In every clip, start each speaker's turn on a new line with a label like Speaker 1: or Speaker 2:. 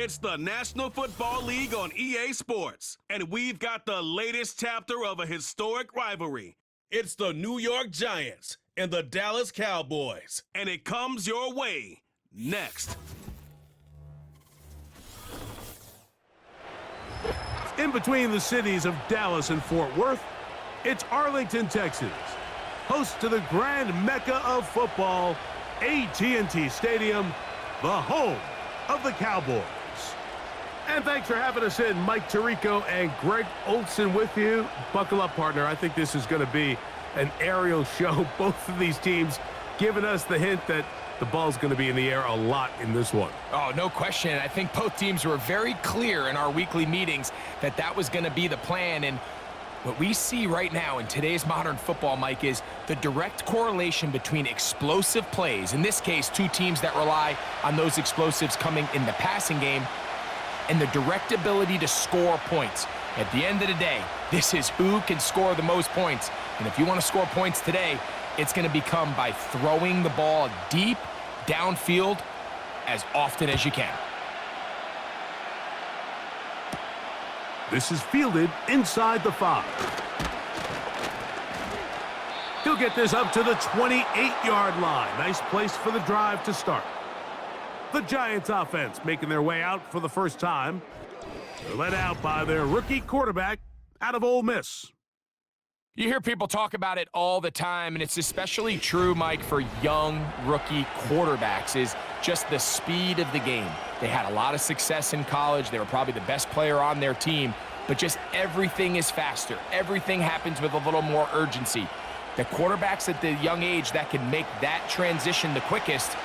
Speaker 1: It's the National Football League on EA Sports, and we've got the latest chapter of a historic rivalry. It's the New York Giants and the Dallas Cowboys, and it comes your way next.
Speaker 2: In between the cities of Dallas and Fort Worth, it's Arlington, Texas, host to the grand mecca of football, AT&T Stadium, the home of the Cowboys. And thanks for having us in, Mike Tirico and Greg Olson with you. Buckle up, partner. I think this is going to be an aerial show. Both of these teams giving us the hint that the ball's going to be in the air a lot in this one.
Speaker 3: Oh, no question. I think both teams were very clear in our weekly meetings that that was going to be the plan. And what we see right now in today's modern football, Mike, is the direct correlation between explosive plays, in this case, two teams that rely on those explosives coming in the passing game, and the direct ability to score points. At the end of the day, this is who can score the most points. And if you want to score points today, it's going to become by throwing the ball deep downfield as often as you can.
Speaker 2: This is fielded inside the 5. He'll get this up to the 28-yard line. Nice place for the drive to start. The Giants offense making their way out for the first time. They're led out by their rookie quarterback out of Ole Miss.
Speaker 3: You hear people talk about it all the time, and it's especially true, Mike, for young rookie quarterbacks, is just the speed of the game. They had a lot of success in college. They were probably the best player on their team, but just everything is faster. Everything happens with a little more urgency. The quarterbacks at the young age that can make that transition the quickest,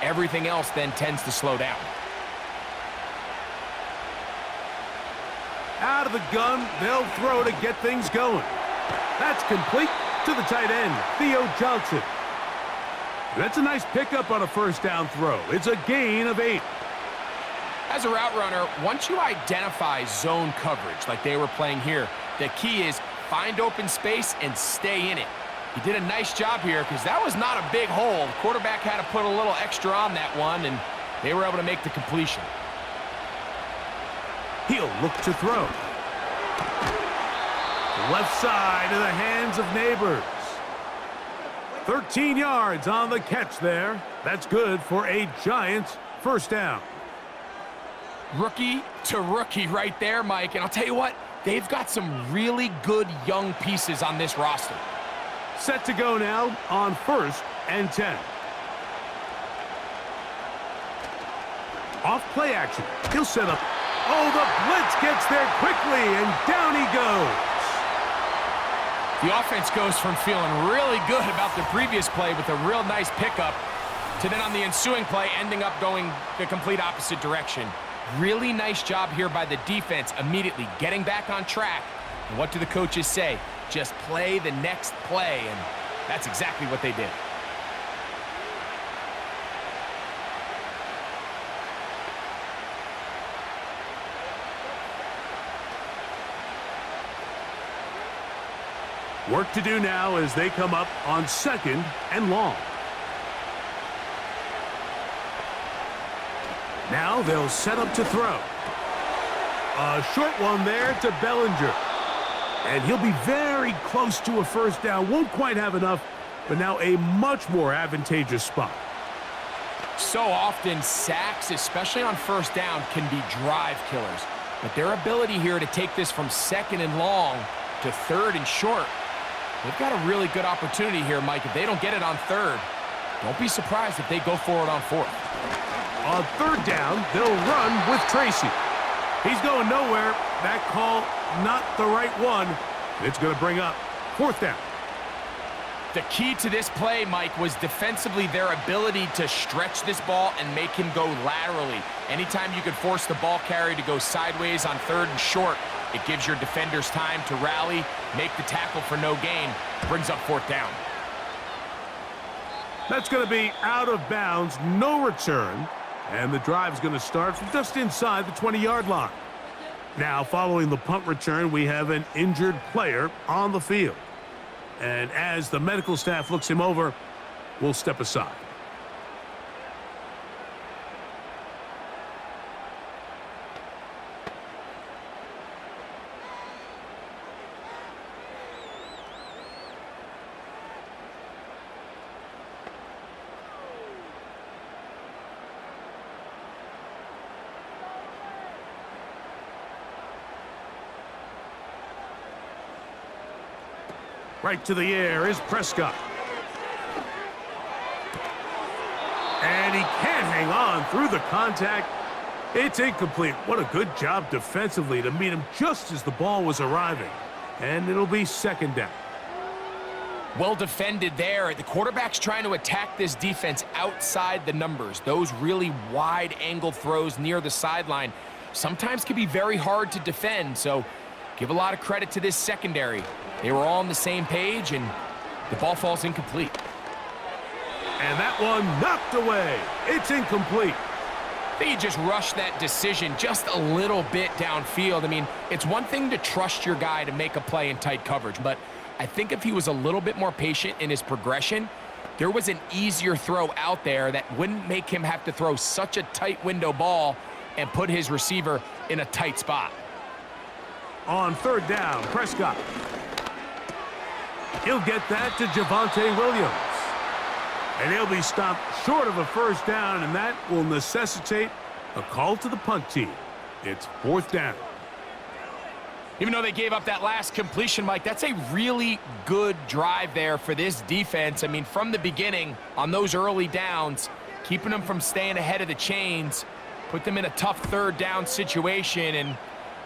Speaker 3: everything else then tends to slow down.
Speaker 2: Out of the gun, they'll throw to get things going. That's complete to the tight end, Theo Jaxson. That's a nice pickup on a first down throw. It's a gain of 8.
Speaker 3: As a route runner, once you identify zone coverage like they were playing here, the key is find open space and stay in it. He did a nice job here because that was not a big hole. The quarterback had to put a little extra on that one, and they were able to make the completion.
Speaker 2: He'll look to throw. Left side in the hands of Neighbors. 13 yards on the catch there. That's good for a Giants first down.
Speaker 3: Rookie to rookie right there, Mike. And I'll tell you what, they've got some really good young pieces on this roster.
Speaker 2: Set to go now on 1st and 10. Off play action. He'll set up. Oh, the blitz gets there quickly, and down he goes.
Speaker 3: The offense goes from feeling really good about the previous play with a real nice pickup to then on the ensuing play ending up going the complete opposite direction. Really nice job here by the defense immediately getting back on track. And what do the coaches say? Just play the next play, and that's exactly what they did.
Speaker 2: Work to do now as they come up on 2nd and long. Now they'll set up to throw. A short one there to Bellinger. And he'll be very close to a first down. Won't quite have enough, but now a much more advantageous spot.
Speaker 3: So often, sacks, especially on first down, can be drive killers. But their ability here to take this from 2nd and long to 3rd and short, they've got a really good opportunity here, Mike. If they don't get it on 3rd, don't be surprised if they go for it on 4th.
Speaker 2: On 3rd down, they'll run with Tracy. He's going nowhere. That call, not the right one. It's going to bring up 4th down.
Speaker 3: The key to this play, Mike, was defensively their ability to stretch this ball and make him go laterally. Anytime you could force the ball carrier to go sideways on 3rd and short, it gives your defenders time to rally, make the tackle for no gain, brings up 4th down.
Speaker 2: That's going to be out of bounds, no return, and the drive's going to start from just inside the 20-yard line. Now, following the punt return, we have an injured player on the field. And as the medical staff looks him over, we'll step aside. Right to the air is Prescott. And he can't hang on through the contact. It's incomplete. What a good job defensively to meet him just as the ball was arriving. And it'll be second down.
Speaker 3: Well defended there. The quarterback's trying to attack this defense outside the numbers. Those really wide angle throws near the sideline sometimes can be very hard to defend, so give a lot of credit to this secondary. They were all on the same page, and the ball falls incomplete.
Speaker 2: And that one knocked away. It's incomplete.
Speaker 3: I think he just rushed that decision just a little bit downfield. I mean, it's one thing to trust your guy to make a play in tight coverage, but I think if he was a little bit more patient in his progression, there was an easier throw out there that wouldn't make him have to throw such a tight window ball and put his receiver in a tight spot.
Speaker 2: On third down, Prescott. He'll get that to Javonte Williams. And he'll be stopped short of a first down, and that will necessitate a call to the punt team. It's fourth down.
Speaker 3: Even though they gave up that last completion, Mike, that's a really good drive there for this defense. I mean, from the beginning, on those early downs, keeping them from staying ahead of the chains, put them in a tough third down situation, and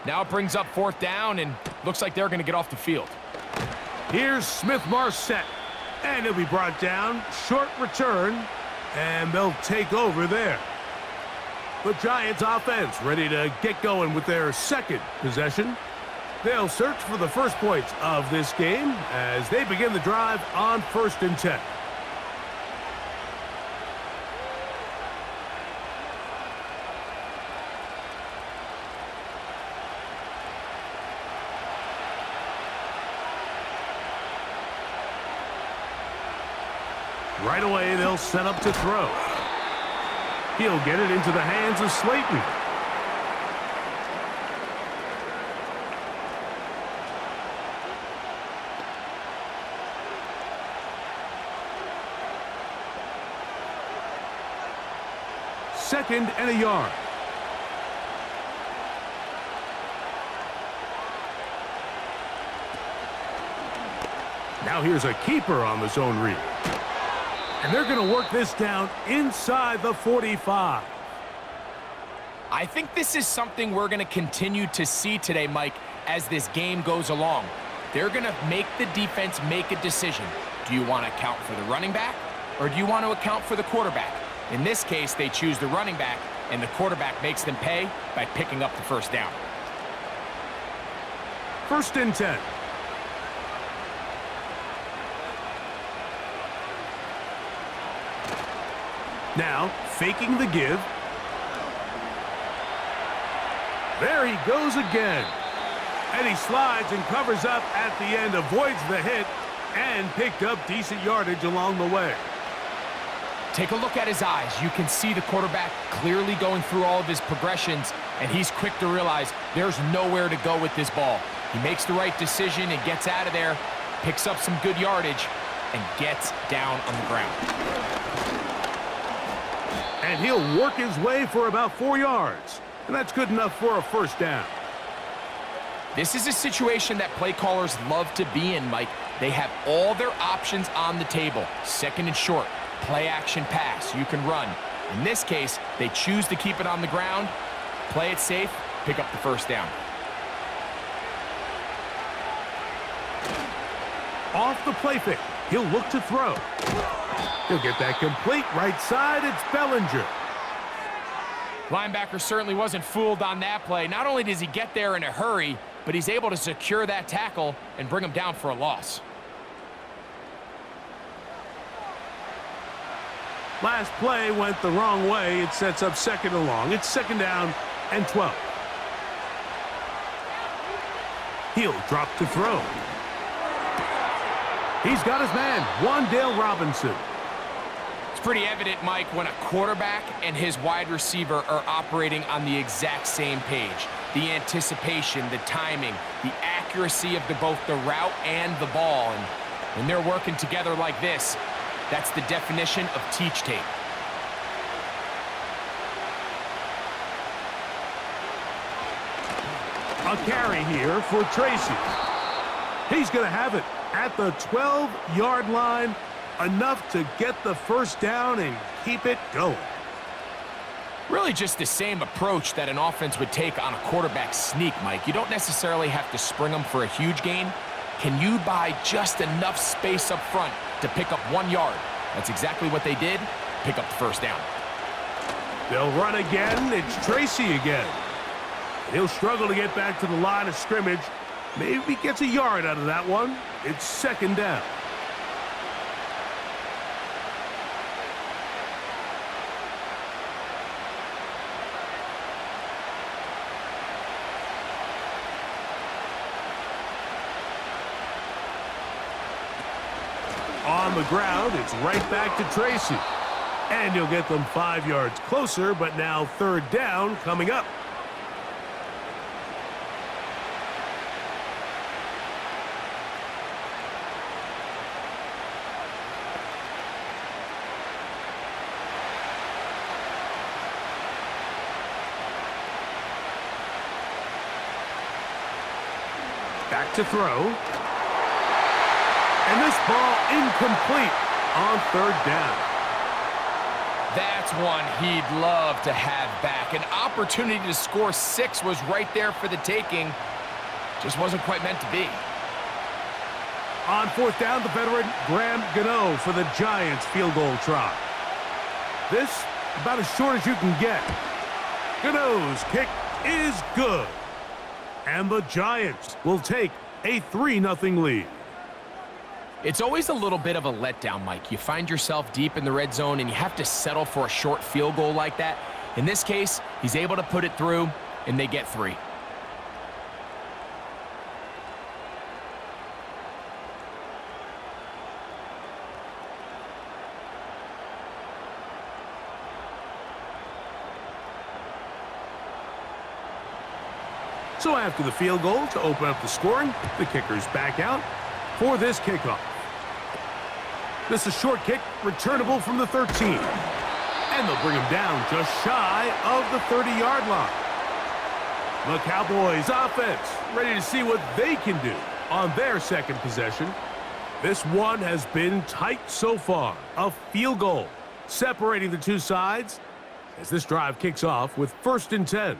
Speaker 3: now it brings up fourth down, and looks like they're going to get off the field.
Speaker 2: Here's Smith-Marset, and he'll be brought down. Short return, and they'll take over there. The Giants offense ready to get going with their second possession. They'll search for the first points of this game as they begin the drive on 1st and 10. Right away, they'll set up to throw. He'll get it into the hands of Slayton. Second and a yard. Now here's a keeper on the zone read. And they're going to work this down inside the 45.
Speaker 3: I think this is something we're going to continue to see today, Mike, as this game goes along. They're going to make the defense make a decision. Do you want to account for the running back, or do you want to account for the quarterback? In this case, they choose the running back, and the quarterback makes them pay by picking up the first down.
Speaker 2: 1st and 10. Now, faking the give. There he goes again. And he slides and covers up at the end, avoids the hit, and picked up decent yardage along the way.
Speaker 3: Take a look at his eyes. You can see the quarterback clearly going through all of his progressions, and he's quick to realize there's nowhere to go with this ball. He makes the right decision and gets out of there, picks up some good yardage, and gets down on the ground.
Speaker 2: And he'll work his way for about 4 yards. And that's good enough for a first down.
Speaker 3: This is a situation that play callers love to be in, Mike. They have all their options on the table. Second and short, play action pass, you can run. In this case, they choose to keep it on the ground, play it safe, pick up the first down.
Speaker 2: Off the play fake, he'll look to throw. He'll get that complete right side. It's Bellinger.
Speaker 3: Linebacker certainly wasn't fooled on that play. Not only does he get there in a hurry, but he's able to secure that tackle and bring him down for a loss.
Speaker 2: Last play went the wrong way. It sets up second and long. It's second down and 12. He'll drop to throw. He's got his man, Wan'Dale Robinson.
Speaker 3: It's pretty evident, Mike, when a quarterback and his wide receiver are operating on the exact same page. The anticipation, the timing, the accuracy of both the route and the ball. And when they're working together like this, that's the definition of teach tape.
Speaker 2: A carry here for Tracy. He's going to have it. at the 12-yard line, enough to get the first down and keep it going.
Speaker 3: Really just the same approach that an offense would take on a quarterback sneak, Mike. You don't necessarily have to spring them for a huge gain. Can you buy just enough space up front to pick up 1 yard? That's exactly what they did. Pick up the first down.
Speaker 2: They'll run again. It's Tracy again. He'll struggle to get back to the line of scrimmage. Maybe gets a yard out of that one. It's second down. On the ground, it's right back to Tracy. And he'll get them 5 yards closer, but now third down coming up. Back to throw. And this ball incomplete on third down.
Speaker 3: That's one he'd love to have back. An opportunity to score 6 was right there for the taking. Just wasn't quite meant to be.
Speaker 2: On fourth down, the veteran Graham Gano for the Giants field goal try. This about as short as you can get. Gano's kick is good. And the Giants will take a 3-0 lead.
Speaker 3: It's always a little bit of a letdown, Mike. You find yourself deep in the red zone and you have to settle for a short field goal like that. In this case, he's able to put it through and they get 3.
Speaker 2: So after the field goal to open up the scoring, the kicker's back out for this kickoff. This is a short kick, returnable from the 13. And they'll bring him down just shy of the 30-yard line. The Cowboys offense ready to see what they can do on their second possession. This one has been tight so far. A field goal separating the two sides as this drive kicks off with 1st and 10.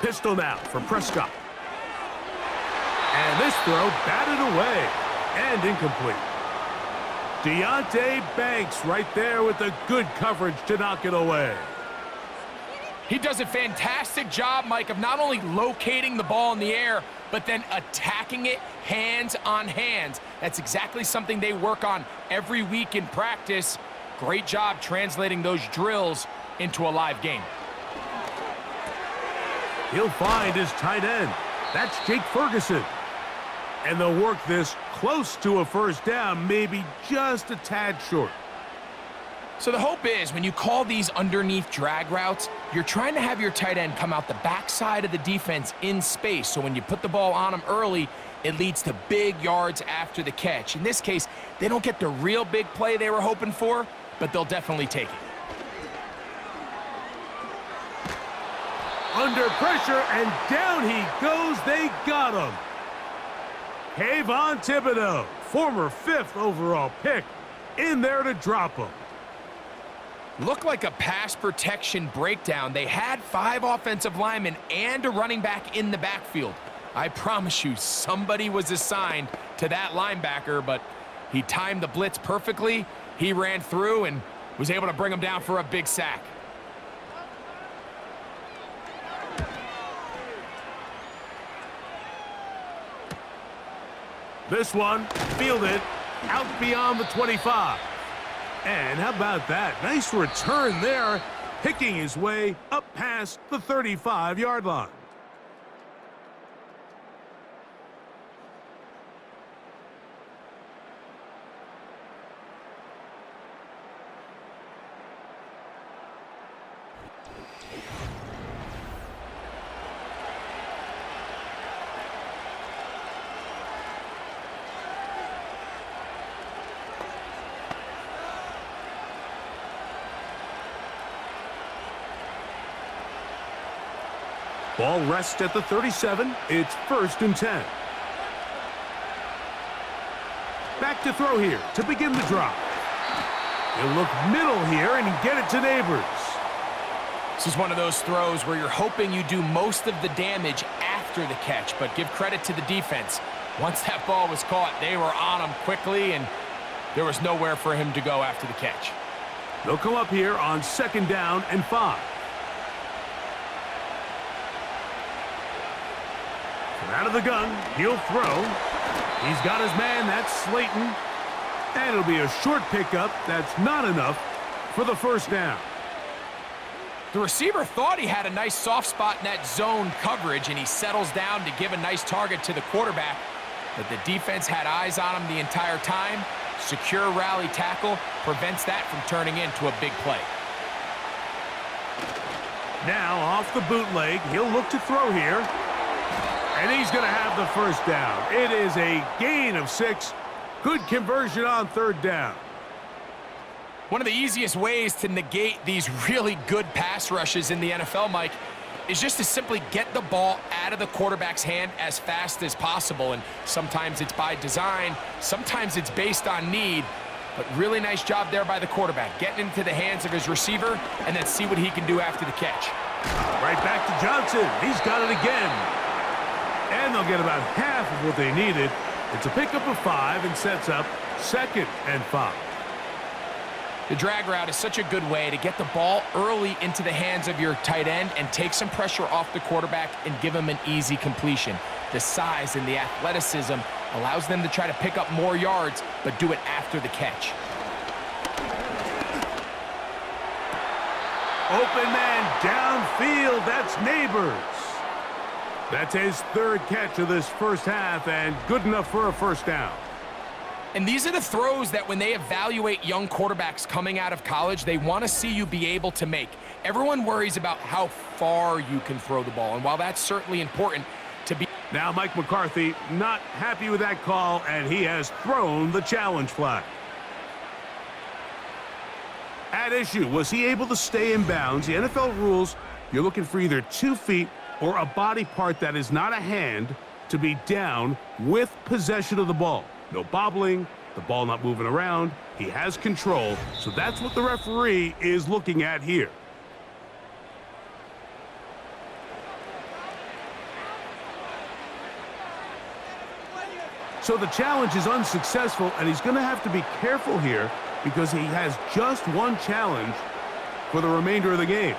Speaker 2: Pistol now for Prescott. And this throw batted away and incomplete. Deontay Banks right there with the good coverage to knock it away.
Speaker 3: He does a fantastic job, Mike, of not only locating the ball in the air, but then attacking it hands on hands. That's exactly something they work on every week in practice. Great job translating those drills into a live game.
Speaker 2: He'll find his tight end. That's Jake Ferguson. And they'll work this close to a first down, maybe just a tad short.
Speaker 3: So the hope is when you call these underneath drag routes, you're trying to have your tight end come out the backside of the defense in space. So when you put the ball on him early, it leads to big yards after the catch. In this case, they don't get the real big play they were hoping for, but they'll definitely take it.
Speaker 2: Under pressure, and down he goes. They got him. Kayvon Thibodeau, former 5th overall pick, in there to drop him.
Speaker 3: Looked like a pass protection breakdown. They had 5 offensive linemen and a running back in the backfield. I promise you, somebody was assigned to that linebacker, but he timed the blitz perfectly. He ran through and was able to bring him down for a big sack.
Speaker 2: This one fielded out beyond the 25. And how about that? Nice return there, picking his way up past the 35-yard line. Ball rests at the 37. It's 1st and 10. Back to throw here to begin the drive. He'll look middle here and get it to Neighbors.
Speaker 3: This is one of those throws where you're hoping you do most of the damage after the catch, but give credit to the defense. Once that ball was caught, they were on him quickly, and there was nowhere for him to go after the catch.
Speaker 2: They'll come up here on 2nd down and 5. From out of the gun, he'll throw. He's got his man, that's Slayton. And it'll be a short pickup. That's not enough for the 1st down.
Speaker 3: The receiver thought he had a nice soft spot in that zone coverage, and he settles down to give a nice target to the quarterback. But the defense had eyes on him the entire time. Secure rally tackle prevents that from turning into a big play.
Speaker 2: Now off the bootleg, he'll look to throw here. And he's going to have the 1st down. It is a gain of 6. Good conversion on 3rd down.
Speaker 3: One of the easiest ways to negate these really good pass rushes in the NFL, Mike, is just to simply get the ball out of the quarterback's hand as fast as possible. And sometimes it's by design, sometimes it's based on need. But really nice job there by the quarterback, getting into the hands of his receiver and then see what he can do after the catch.
Speaker 2: Right back to Jaxson. He's got it again. And they'll get about half of what they needed. It's a pickup of 5 and sets up 2nd and 5.
Speaker 3: The drag route is such a good way to get the ball early into the hands of your tight end and take some pressure off the quarterback and give him an easy completion. The size and the athleticism allows them to try to pick up more yards, but do it after the catch.
Speaker 2: Open man downfield. That's Neighbors. That's his 3rd catch of this 1st half and good enough for a 1st down.
Speaker 3: And these are the throws that when they evaluate young quarterbacks coming out of college, they want to see you be able to make. Everyone worries about how far you can throw the ball, and while that's certainly important to be...
Speaker 2: Now Mike McCarthy not happy with that call, and he has thrown the challenge flag. At issue, was he able to stay in bounds? The NFL rules, you're looking for either 2 feet or a body part that is not a hand to be down with possession of the ball. No bobbling, the ball not moving around. He has control, so that's what the referee is looking at here. So the challenge is unsuccessful, and he's going to have to be careful here because he has just 1 challenge for the remainder of the game.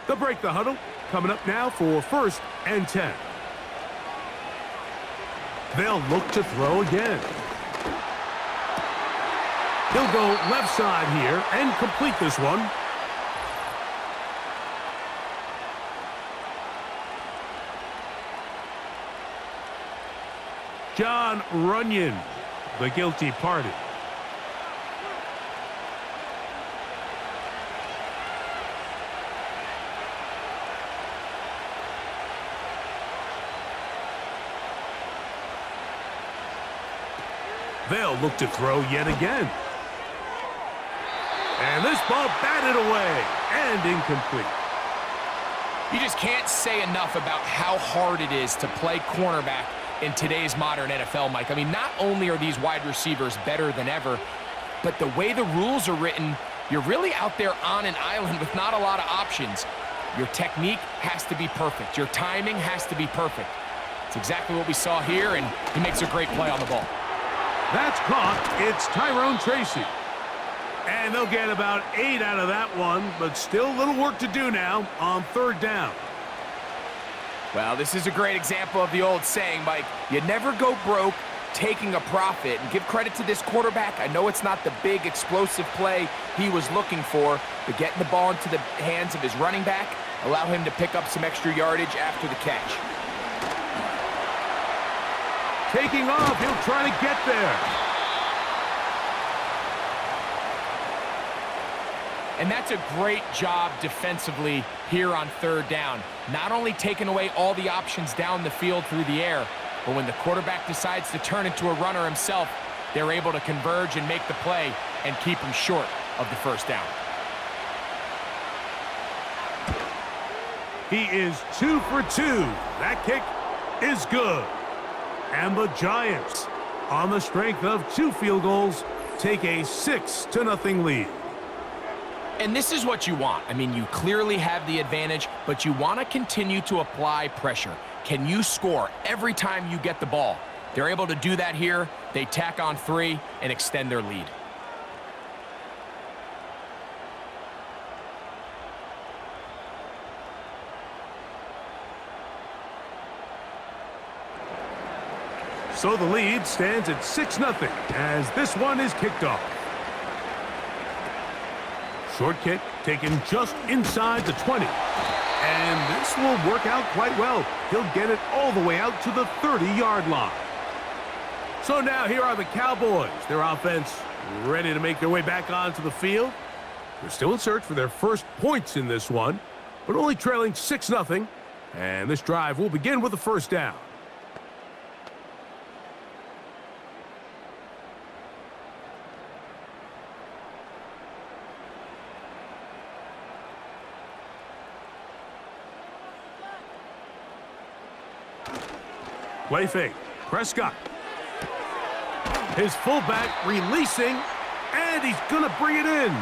Speaker 2: They'll break the huddle. Coming up now for 1st and 10. They'll look to throw again. He'll go left side here and complete this one. John Runyon, the guilty party. They'll look to throw yet again. And this ball batted away and incomplete.
Speaker 3: You just can't say enough about how hard it is to play cornerback in today's modern NFL, Mike. I mean, not only are these wide receivers better than ever, but the way the rules are written, you're really out there on an island with not a lot of options. Your technique has to be perfect. Your timing has to be perfect. It's exactly what we saw here, and he makes a great play on the ball.
Speaker 2: That's caught. It's Tyrone Tracy. And they'll get about 8 out of that one, but still a little work to do now on 3rd down.
Speaker 3: Well, this is a great example of the old saying, Mike, you never go broke taking a profit. And give credit to this quarterback. I know it's not the big explosive play he was looking for, but getting the ball into the hands of his running back, allow him to pick up some extra yardage after the catch.
Speaker 2: Taking off, he'll try to get there.
Speaker 3: And that's a great job defensively here on 3rd down. Not only taking away all the options down the field through the air, but when the quarterback decides to turn into a runner himself, they're able to converge and make the play and keep them short of the first down.
Speaker 2: He is 2 for 2. That kick is good. And the Giants, on the strength of 2 field goals, take a 6-0 lead.
Speaker 3: And this is what you want. I mean, you clearly have the advantage, but you want to continue to apply pressure. Can you score every time you get the ball? They're able to do that here. They tack on 3 and extend their lead.
Speaker 2: So the lead stands at 6-0 as this one is kicked off. Short kick taken just inside the 20. And this will work out quite well. He'll get it all the way out to the 30-yard line. So now here are the Cowboys. Their offense ready to make their way back onto the field. They're still in search for their first points in this one, but only trailing 6-0. And this drive will begin with a first down. Play fake. Prescott. His fullback releasing, and he's going to bring it in.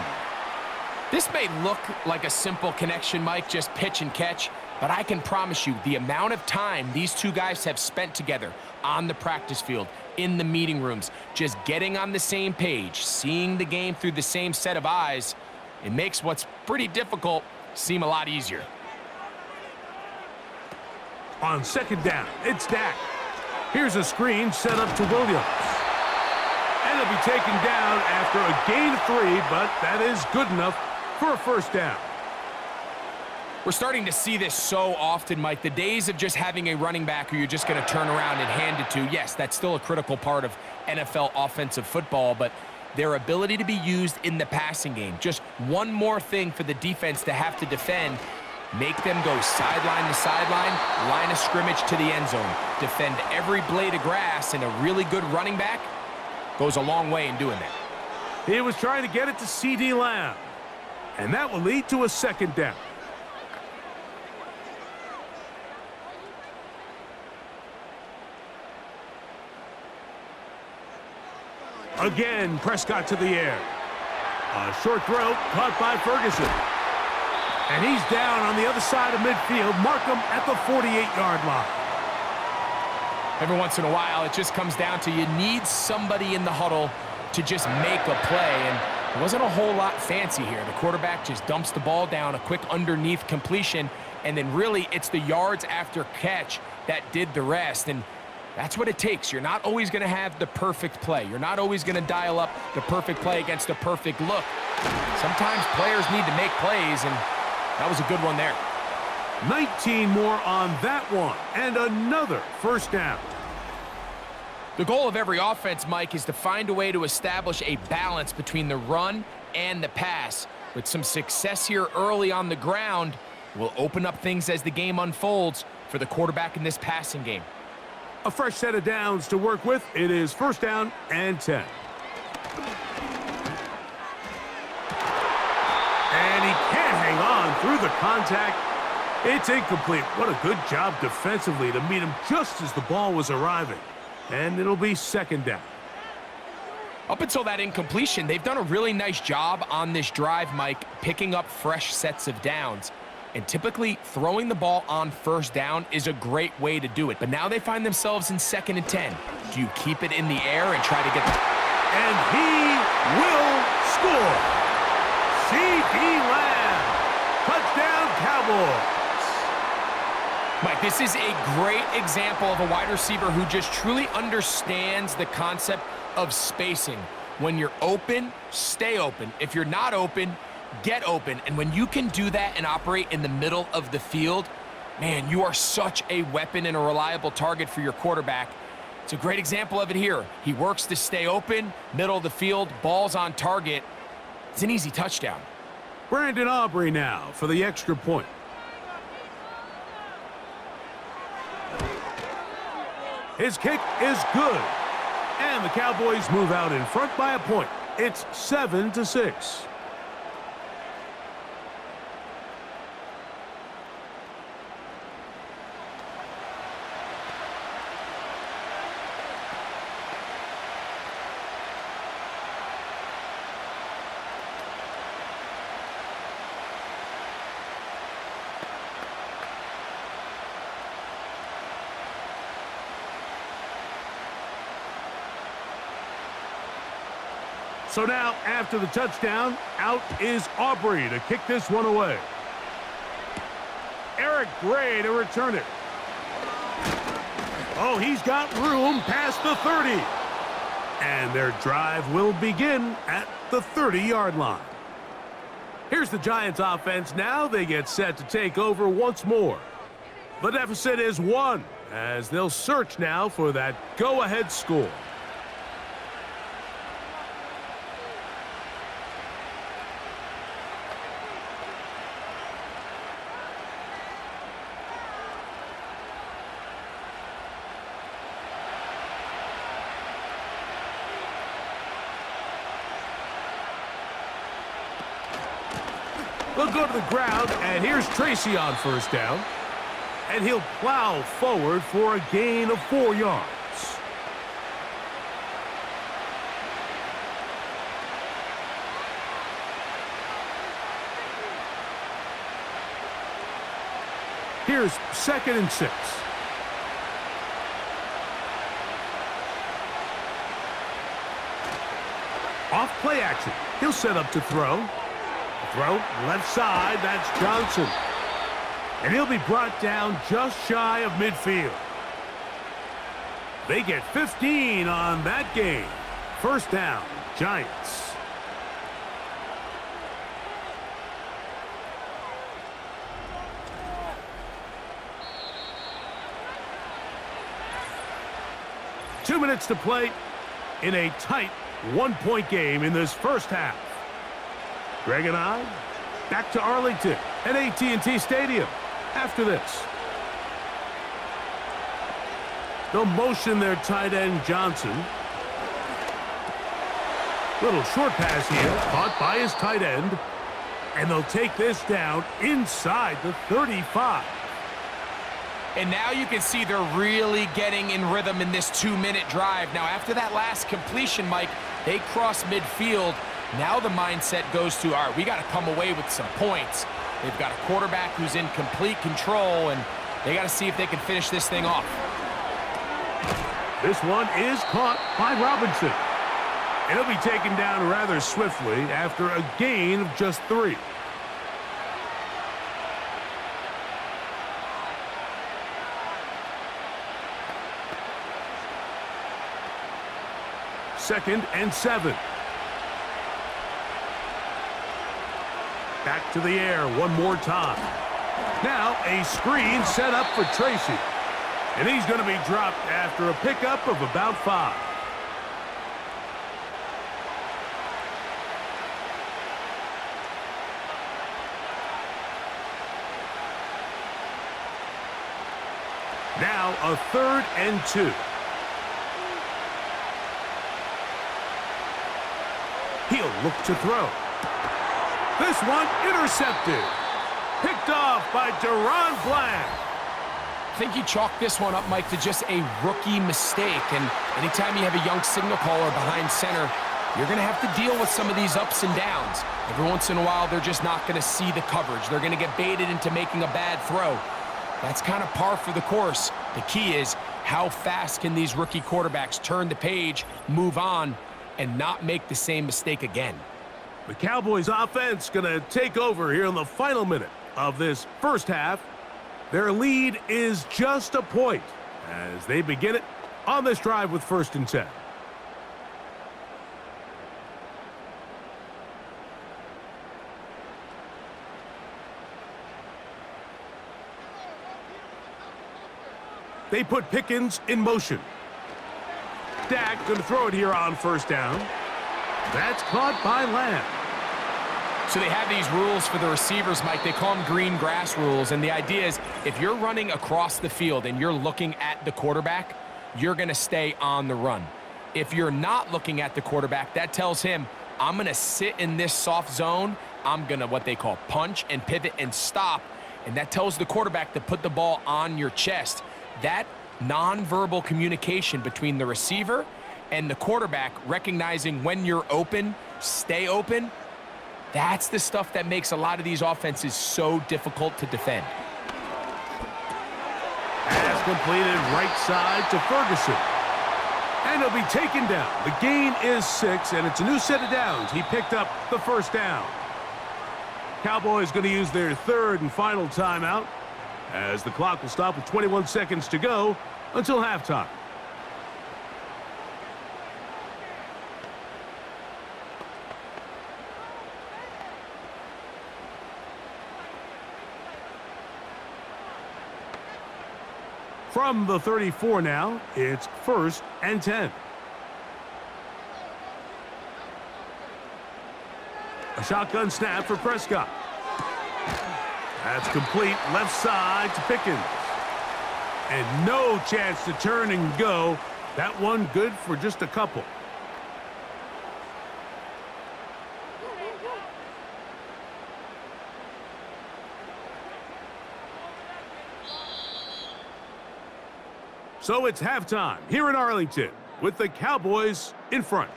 Speaker 3: This may look like a simple connection, Mike, just pitch and catch, but I can promise you the amount of time these two guys have spent together on the practice field, in the meeting rooms, just getting on the same page, seeing the game through the same set of eyes, it makes what's pretty difficult seem a lot easier.
Speaker 2: On second down, it's Dak. Here's a screen set up to Williams. And it'll be taken down after a gain of 3, but that is good enough for a first down.
Speaker 3: We're starting to see this so often, Mike. The days of just having a running back who you're just going to turn around and hand it to, yes, that's still a critical part of NFL offensive football, but their ability to be used in the passing game, just one more thing for the defense to have to defend. Make them go sideline to sideline, line of scrimmage to the end zone. Defend every blade of grass, and a really good running back goes a long way in doing that.
Speaker 2: He was trying to get it to C.D. Lamb, and that will lead to a second down. Again, Prescott to the air. A short throw caught by Ferguson. And he's down on the other side of midfield. Mark him at the 48-yard line.
Speaker 3: Every once in a while, it just comes down to you need somebody in the huddle to just make a play. And it wasn't a whole lot fancy here. The quarterback just dumps the ball down, a quick underneath completion, and then really it's the yards after catch that did the rest. And that's what it takes. You're not always going to have the perfect play. You're not always going to dial up the perfect play against the perfect look. Sometimes players need to make plays, and that was a good one there.
Speaker 2: 19 more on that one, and another first down.
Speaker 3: The goal of every offense, Mike, is to find a way to establish a balance between the run and the pass. With some success here early on the ground, will open up things as the game unfolds for the quarterback in this passing game.
Speaker 2: A fresh set of downs to work with. It is first down and 10. And he can't hang on through the contact. It's incomplete. What a good job defensively to meet him just as the ball was arriving. And it'll be second down.
Speaker 3: Up until that incompletion, they've done a really nice job on this drive, Mike, picking up fresh sets of downs. And typically, throwing the ball on first down is a great way to do it. But now they find themselves in 2nd and 10. Do you keep it in the air and try to get the...
Speaker 2: And he will score. C.D. Lamb. Touchdown, Cowboys.
Speaker 3: Mike, this is a great example of a wide receiver who just truly understands the concept of spacing. When you're open, stay open. If you're not open, get open. And when you can do that and operate in the middle of the field, man, you are such a weapon and a reliable target for your quarterback. It's a great example of it here. He works to stay open, middle of the field, ball's on target. It's an easy touchdown.
Speaker 2: Brandon Aubrey now for the extra point. His kick is good. And the Cowboys move out in front by a point. It's 7-6. So now, after the touchdown, out is Aubrey to kick this one away. Eric Gray to return it. Oh, he's got room past the 30. And their drive will begin at the 30-yard line. Here's the Giants offense now. They get set to take over once more. The deficit is 1, as they'll search now for that go-ahead score. They'll go to the ground, and here's Tracy on first down. And he'll plow forward for a gain of 4 yards. Here's 2nd and 6. Off play action. He'll set up to throw. Throw, left side, that's Jaxson. And he'll be brought down just shy of midfield. They get 15 on that game. First down, Giants. Two minutes to play in a tight one-point game in this first half. Greg and I, back to Arlington at AT&T Stadium after this. They'll motion their tight end, Jaxson. Little short pass here, caught by his tight end. And they'll take this down inside the 35.
Speaker 3: And now you can see they're really getting in rhythm in this 2-minute drive. Now, after that last completion, Mike, they cross midfield. Now the mindset goes to, all right, we got to come away with some points. They've got a quarterback who's in complete control, and they got to see if they can finish this thing off.
Speaker 2: This one is caught by Robinson. And he'll be taken down rather swiftly after a gain of just 3. Second and 7. Back to the air one more time. Now a screen set up for Tracy. And he's going to be dropped after a pickup of about 5. Now a 3rd and 2. He'll look to throw. This one intercepted. Picked off by Duron Bland.
Speaker 3: I think you chalk this one up, Mike, to just a rookie mistake. And anytime you have a young signal caller behind center, you're going to have to deal with some of these ups and downs. Every once in a while, they're just not going to see the coverage. They're going to get baited into making a bad throw. That's kind of par for the course. The key is how fast can these rookie quarterbacks turn the page, move on, and not make the same mistake again.
Speaker 2: The Cowboys offense going to take over here in the final minute of this first half. Their lead is just a point as they begin it on this drive with 1st and 10. They put Pickens in motion. Dak going to throw it here on 1st down. That's caught by Lamb.
Speaker 3: So they have these rules for the receivers, Mike. They call them green grass rules. And the idea is if you're running across the field and you're looking at the quarterback, you're going to stay on the run. If you're not looking at the quarterback, that tells him, I'm going to sit in this soft zone. I'm going to what they call punch and pivot and stop. And that tells the quarterback to put the ball on your chest. That nonverbal communication between the receiver and the quarterback, recognizing when you're open, stay open, that's the stuff that makes a lot of these offenses so difficult to defend.
Speaker 2: Pass completed right side to Ferguson. And he'll be taken down. The gain is 6, and it's a new set of downs. He picked up the first down. Cowboys going to use their third and final timeout as the clock will stop with 21 seconds to go until halftime. From the 34 now, it's 1st and 10. A shotgun snap for Prescott. That's complete left side to Pickens. And no chance to turn and go. That one good for just a couple. So it's halftime here in Arlington with the Cowboys in front.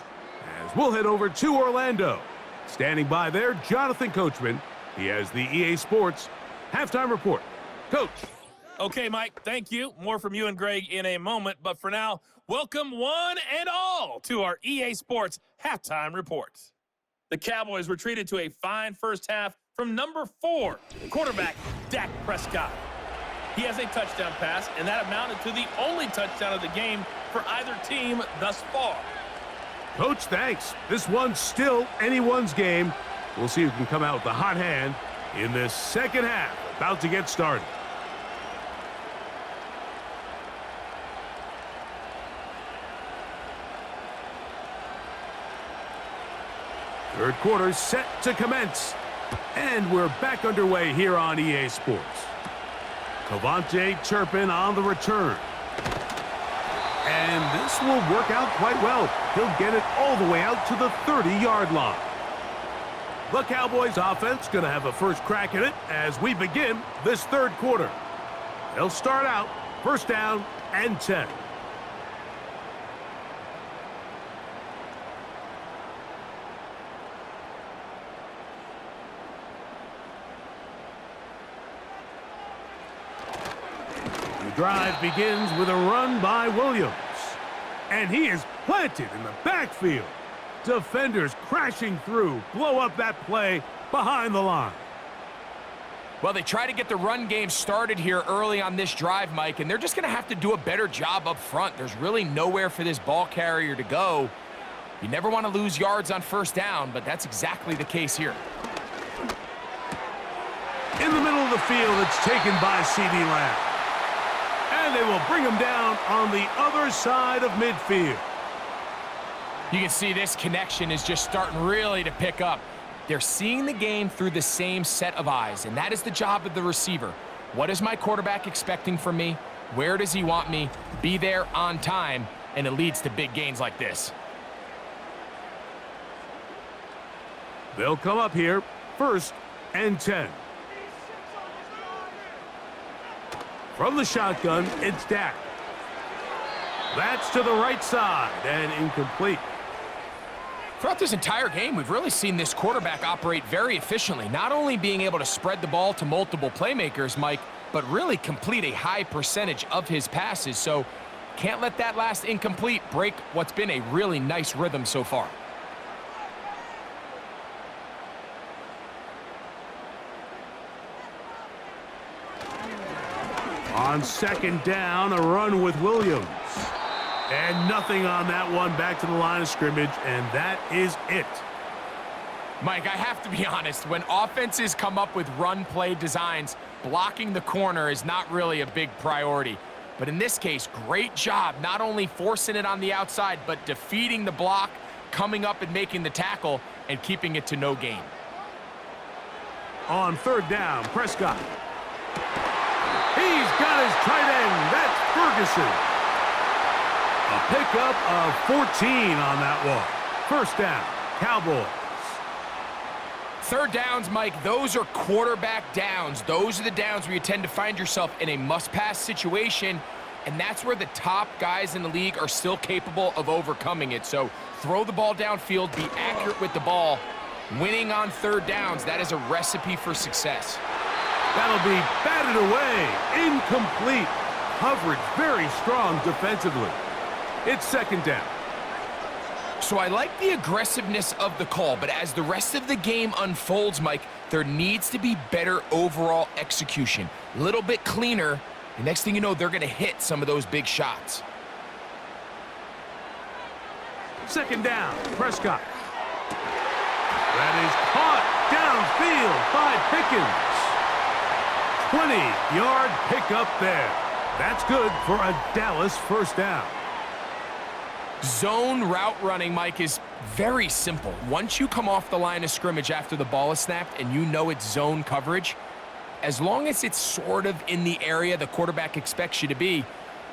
Speaker 2: As we'll head over to Orlando. Standing by there, Jonathan Coachman. He has the EA Sports halftime report. Coach.
Speaker 4: Okay, Mike, thank you. More from you and Greg in a moment. But for now, welcome one and all to our EA Sports halftime report. The Cowboys were treated to a fine first half from number 4, quarterback Dak Prescott. He has a touchdown pass, and that amounted to the only touchdown of the game for either team thus far.
Speaker 2: Coach, thanks. This one's still anyone's game. We'll see who can come out with the hot hand in this second half. About to get started. Third quarter set to commence. And we're back underway here on EA Sports. Cavante Turpin on the return. And this will work out quite well. He'll get it all the way out to the 30-yard line. The Cowboys offense going to have a first crack at it as we begin this third quarter. They'll start out first down and 10. Drive begins with a run by Williams. And he is planted in the backfield. Defenders crashing through, blow up that play behind the line.
Speaker 3: Well, they try to get the run game started here early on this drive, Mike, and they're just going to have to do a better job up front. There's really nowhere for this ball carrier to go. You never want to lose yards on first down, but that's exactly the case here.
Speaker 2: In the middle of the field, it's taken by C.D. Lamb. And they will bring him down on the other side of midfield.
Speaker 3: You can see this connection is just starting really to pick up. They're seeing the game through the same set of eyes, and that is the job of the receiver. What is my quarterback expecting from me? Where does he want me? Be there on time, and it leads to big gains like this.
Speaker 2: They'll come up here, 1st and 10. From the shotgun, it's Dak. That's to the right side and incomplete.
Speaker 3: Throughout this entire game, we've really seen this quarterback operate very efficiently, not only being able to spread the ball to multiple playmakers, Mike, but really complete a high percentage of his passes. So can't let that last incomplete break what's been a really nice rhythm so far.
Speaker 2: On second down, a run with Williams. And nothing on that one, back to the line of scrimmage, and that is it.
Speaker 3: Mike, I have to be honest, when offenses come up with run play designs, blocking the corner is not really a big priority. But in this case, great job not only forcing it on the outside, but defeating the block, coming up and making the tackle, and keeping it to no gain.
Speaker 2: On third down, Prescott. He's got his tight end. That's Ferguson. A pickup of 14 on that one. First down, Cowboys.
Speaker 3: Third downs, Mike, those are quarterback downs. Those are the downs where you tend to find yourself in a must-pass situation, and that's where the top guys in the league are still capable of overcoming it. So throw the ball downfield, be accurate with the ball. Winning on third downs, that is a recipe for success.
Speaker 2: That'll be batted away. Incomplete. Coverage very strong defensively. It's second down.
Speaker 3: So I like the aggressiveness of the call, but as the rest of the game unfolds, Mike, there needs to be better overall execution. A little bit cleaner. The next thing you know, they're going to hit some of those big shots.
Speaker 2: Second down, Prescott. That is caught downfield by Pickens. 20-yard pickup there. That's good for a Dallas first down.
Speaker 3: Zone route running, Mike, is very simple. Once you come off the line of scrimmage after the ball is snapped and you know it's zone coverage, as long as it's sort of in the area the quarterback expects you to be,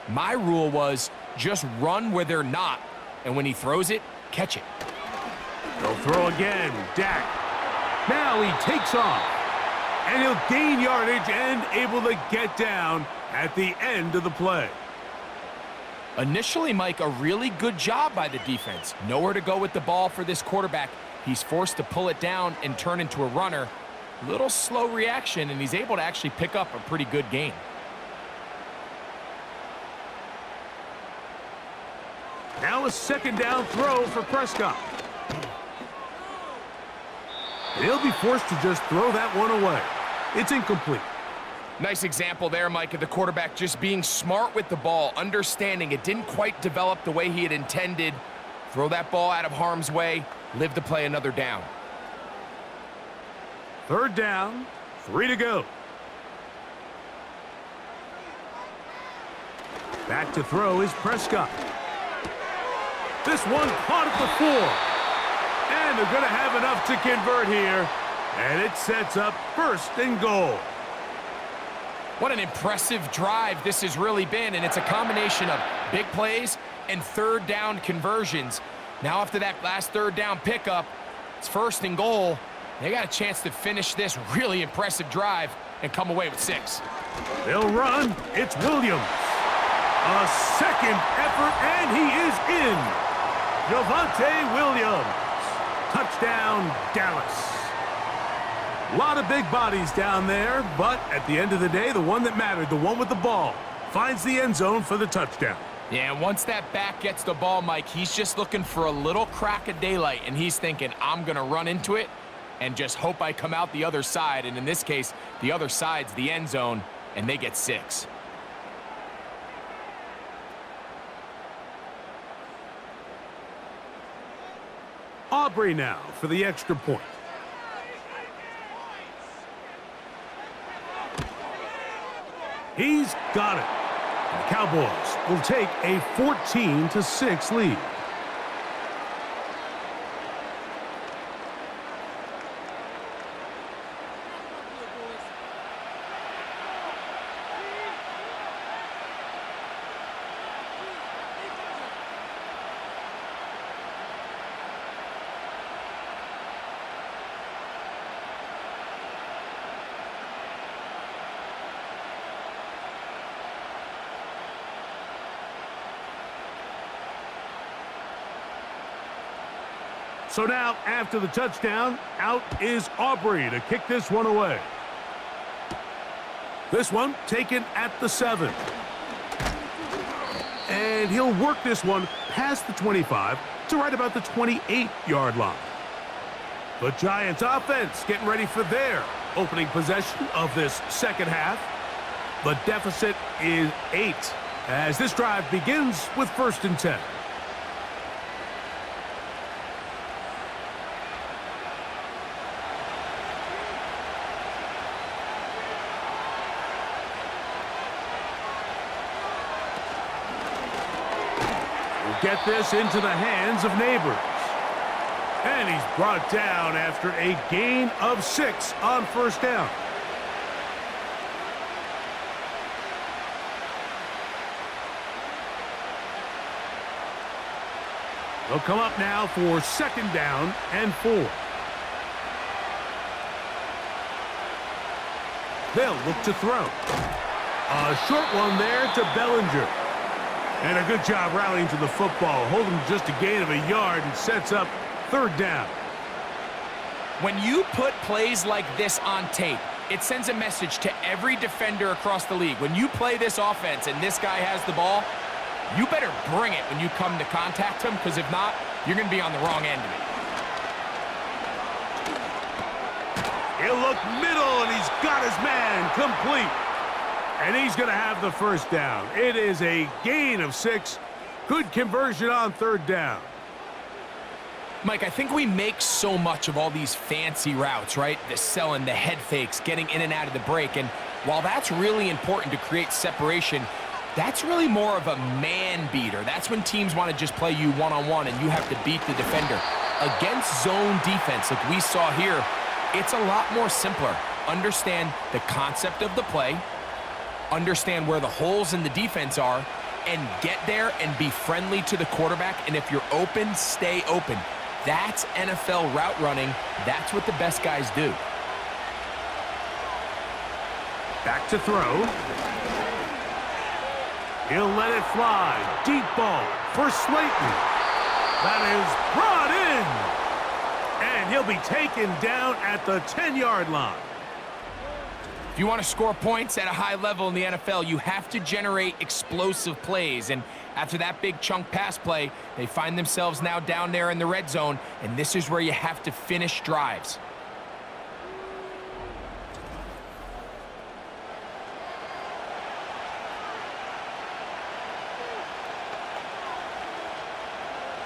Speaker 3: my rule was just run where they're not, and when he throws it, catch it.
Speaker 2: They'll throw again, Dak. Now he takes off, and he'll gain yardage and able to get down at the end of the play.
Speaker 3: Initially, Mike, a really good job by the defense. Nowhere to go with the ball for this quarterback. He's forced to pull it down and turn into a runner. Little slow reaction, and he's able to actually pick up a pretty good gain.
Speaker 2: Now a second down throw for Prescott. He'll be forced to just throw that one away. It's incomplete.
Speaker 3: Nice example there, Mike, of the quarterback just being smart with the ball, understanding it didn't quite develop the way he had intended. Throw that ball out of harm's way, live to play another down.
Speaker 2: Third down, 3 to go. Back to throw is Prescott. This one caught at the 4. And they're going to have enough to convert here. And it sets up first and goal.
Speaker 3: What an impressive drive this has really been, and it's a combination of big plays and third down conversions. Now after that last third down pickup, it's first and goal. They got a chance to finish this really impressive drive and come away with 6.
Speaker 2: They'll run. It's Williams. A second effort, and he is in. Javonte Williams. Touchdown, Dallas. A lot of big bodies down there, but at the end of the day, the one that mattered, the one with the ball, finds the end zone for the touchdown.
Speaker 3: Yeah, once that back gets the ball, Mike, he's just looking for a little crack of daylight, and he's thinking, I'm going to run into it and just hope I come out the other side. And in this case, the other side's the end zone, and they get 6.
Speaker 2: Aubrey now for the extra point. He's got it. And the Cowboys will take a 14-6 lead. So now, after the touchdown, out is Aubrey to kick this one away. This one taken at the 7. And he'll work this one past the 25 to right about the 28-yard line. The Giants offense getting ready for their opening possession of this second half. The deficit is 8 as this drive begins with 1st and 10. Get this into the hands of Neighbors. And he's brought down after a gain of 6 on 1st down. They'll come up now for 2nd down and 4. They'll look to throw. A short one there to Bellinger. And a good job rallying to the football, holding just a gain of a yard and sets up 3rd down.
Speaker 3: When you put plays like this on tape, it sends a message to every defender across the league. When you play this offense and this guy has the ball, you better bring it when you come to contact him, because if not, you're going to be on the wrong end of it.
Speaker 2: He'll look middle, and he's got his man complete. And he's going to have the 1st down. It is a gain of 6. Good conversion on 3rd down.
Speaker 3: Mike, I think we make so much of all these fancy routes, right? The selling, the head fakes, getting in and out of the break. And while that's really important to create separation, that's really more of a man beater. That's when teams want to just play you one-on-one and you have to beat the defender. Against zone defense, like we saw here, it's a lot more simpler. Understand the concept of the play, understand where the holes in the defense are, and get there and be friendly to the quarterback. And if you're open, stay open. That's NFL route running. That's what the best guys do.
Speaker 2: Back to throw. He'll let it fly. Deep ball for Slayton. That is brought in. And he'll be taken down at the 10-yard line.
Speaker 3: If you want to score points at a high level in the NFL, you have to generate explosive plays. And after that big chunk pass play, they find themselves now down there in the red zone, and this is where you have to finish drives.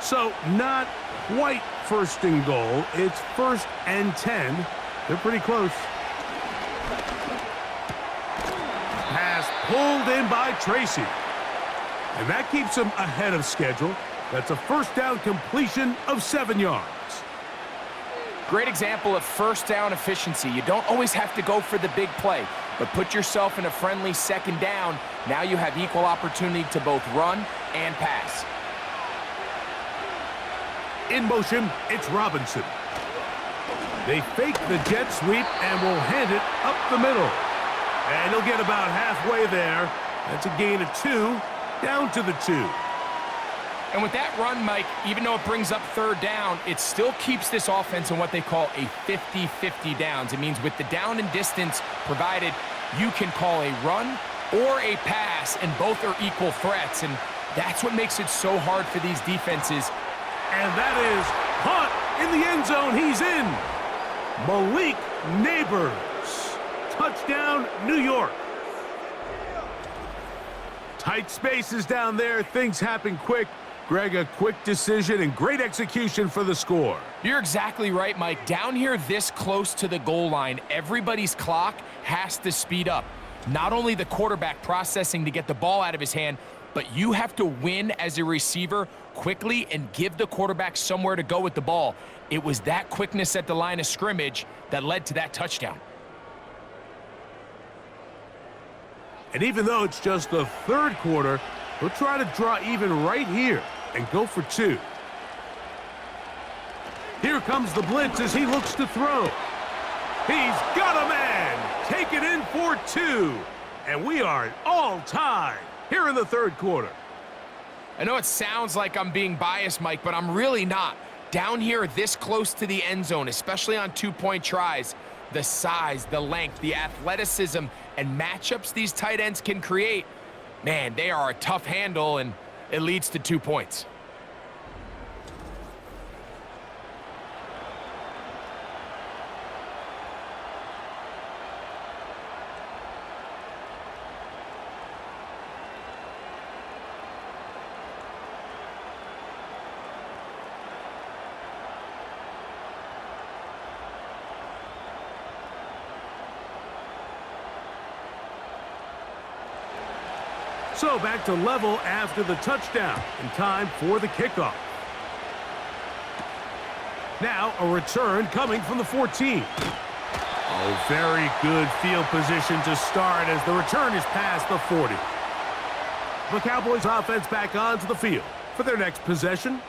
Speaker 2: So not quite 1st and goal. It's 1st and 10. They're pretty close. Pass pulled in by Tracy. And that keeps him ahead of schedule. That's a 1st down completion of 7 yards.
Speaker 3: Great example of 1st down efficiency. You don't always have to go for the big play, but put yourself in a friendly 2nd down. Now you have equal opportunity to both run and pass.
Speaker 2: In motion, it's Robinson. They fake the jet sweep and will hand it up the middle. And he'll get about halfway there. That's a gain of 2, down to the 2.
Speaker 3: And with that run, Mike, even though it brings up 3rd down, it still keeps this offense in what they call a 50-50 downs. It means with the down and distance provided, you can call a run or a pass, and both are equal threats. And that's what makes it so hard for these defenses.
Speaker 2: And that is caught in the end zone. He's in. Malik Neighbors. Touchdown, New York. Tight spaces down there. Things happen quick. Greg, a quick decision and great execution for the score.
Speaker 3: You're exactly right, Mike. Down here this close to the goal line, everybody's clock has to speed up. Not only the quarterback processing to get the ball out of his hand, but you have to win as a receiver quickly and give the quarterback somewhere to go with the ball. It was that quickness at the line of scrimmage that led to that touchdown.
Speaker 2: And even though it's just the 3rd quarter, he'll try to draw even right here and go for 2. Here comes the blitz as he looks to throw. He's got a man. Take it in for 2. And we are all tied here in the 3rd quarter.
Speaker 3: I know it sounds like I'm being biased, Mike, but I'm really not. Down here this close to the end zone, especially on 2-point tries, the size, the length, the athleticism, and matchups these tight ends can create, man, they are a tough handle, and it leads to 2 points.
Speaker 2: So back to level after the touchdown, and time for the kickoff. Now a return coming from the 14. Oh, very good field position to start as the return is past the 40. The Cowboys offense back onto the field for their next possession.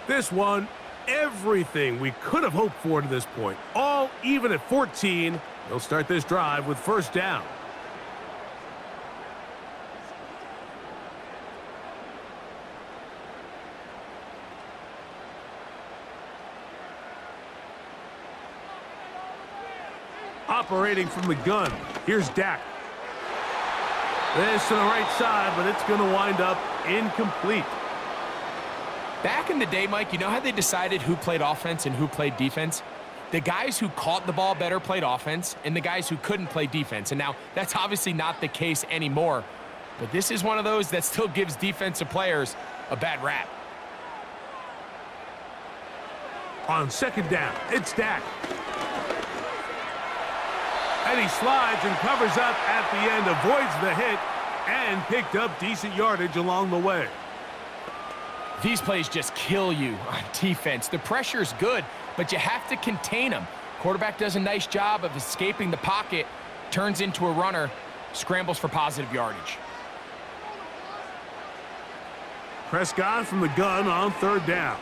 Speaker 2: This one, everything we could have hoped for to this point. All even at 14. They'll start this drive with first down. Operating from the gun, here's Dak. This to the right side, but it's going to wind up incomplete.
Speaker 3: Back in the day, Mike, you know how they decided who played offense and who played defense? The guys who caught the ball better played offense, and the guys who couldn't play defense. And now, that's obviously not the case anymore. But this is one of those that still gives defensive players a bad rap.
Speaker 2: On second down, it's Dak. And he slides and covers up at the end, avoids the hit, and picked up decent yardage along the way.
Speaker 3: These plays just kill you on defense. The pressure's good, but you have to contain them. Quarterback does a nice job of escaping the pocket, turns into a runner, scrambles for positive yardage.
Speaker 2: Prescott from the gun on third down.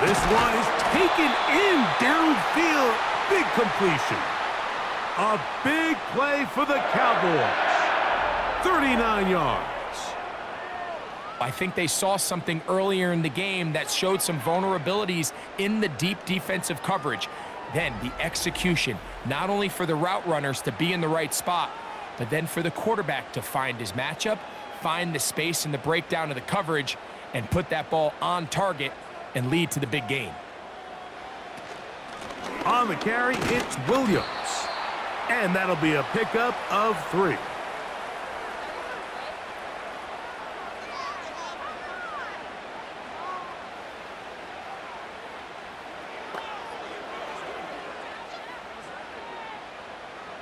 Speaker 2: This one is taken in downfield. Big completion. A big play for the Cowboys. 39 yards.
Speaker 3: I think they saw something earlier in the game that showed some vulnerabilities in the deep defensive coverage. Then the execution, not only for the route runners to be in the right spot, but then for the quarterback to find his matchup, find the space in the breakdown of the coverage, and put that ball on target and lead to the big game.
Speaker 2: On the carry, it's Williams. And that'll be a pickup of 3.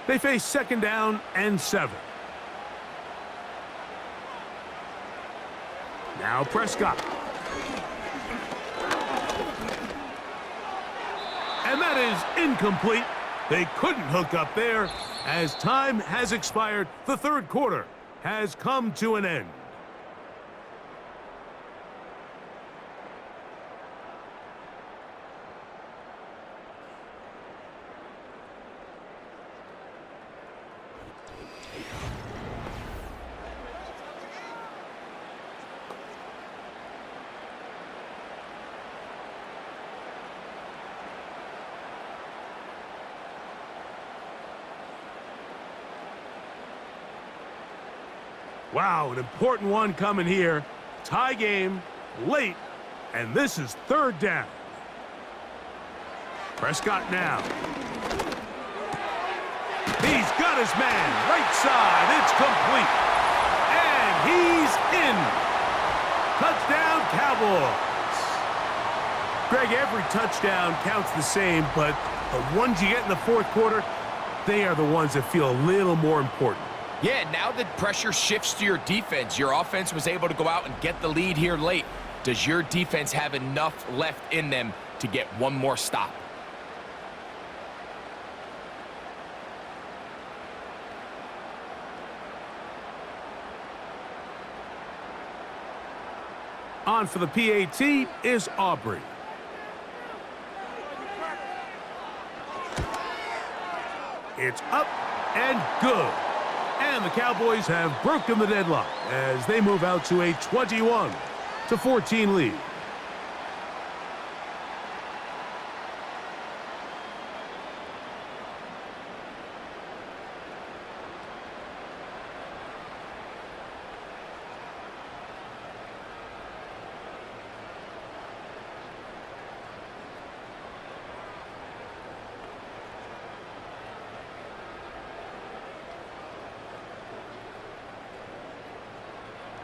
Speaker 2: They face second down and 7. Now Prescott. And that is incomplete. They couldn't hook up there. As time has expired, the third quarter has come to an end. Wow, an important one coming here. Tie game, late, and this is third down. Prescott now. He's got his man, right side, it's complete. And he's in. Touchdown, Cowboys. Greg, every touchdown counts the same, but the ones you get in the fourth quarter, they are the ones that feel a little more important.
Speaker 3: Yeah, now that pressure shifts to your defense, your offense was able to go out and get the lead here late. Does your defense have enough left in them to get one more stop?
Speaker 2: On for the PAT is Aubrey. It's up and good. And the Cowboys have broken the deadlock as they move out to a 21-14 lead.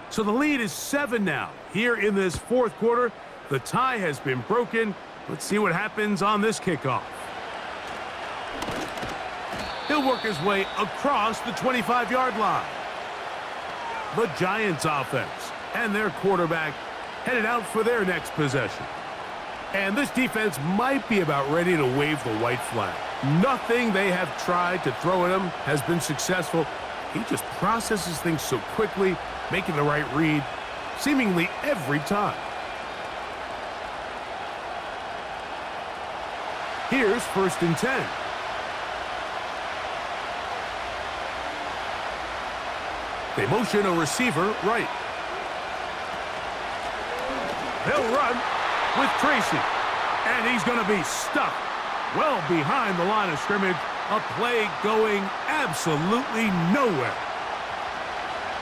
Speaker 2: So the lead is 7 now. Here in this fourth quarter, the tie has been broken. Let's see what happens on this kickoff. He'll work his way across the 25-yard line. The Giants offense and their quarterback headed out for their next possession. And this defense might be about ready to wave the white flag. Nothing they have tried to throw at him has been successful. He just processes things so quickly, making the right read seemingly every time. Here's 1st and 10. They motion a receiver right. They'll run with Tracy. And he's going to be stuck well behind the line of scrimmage. A play going absolutely nowhere.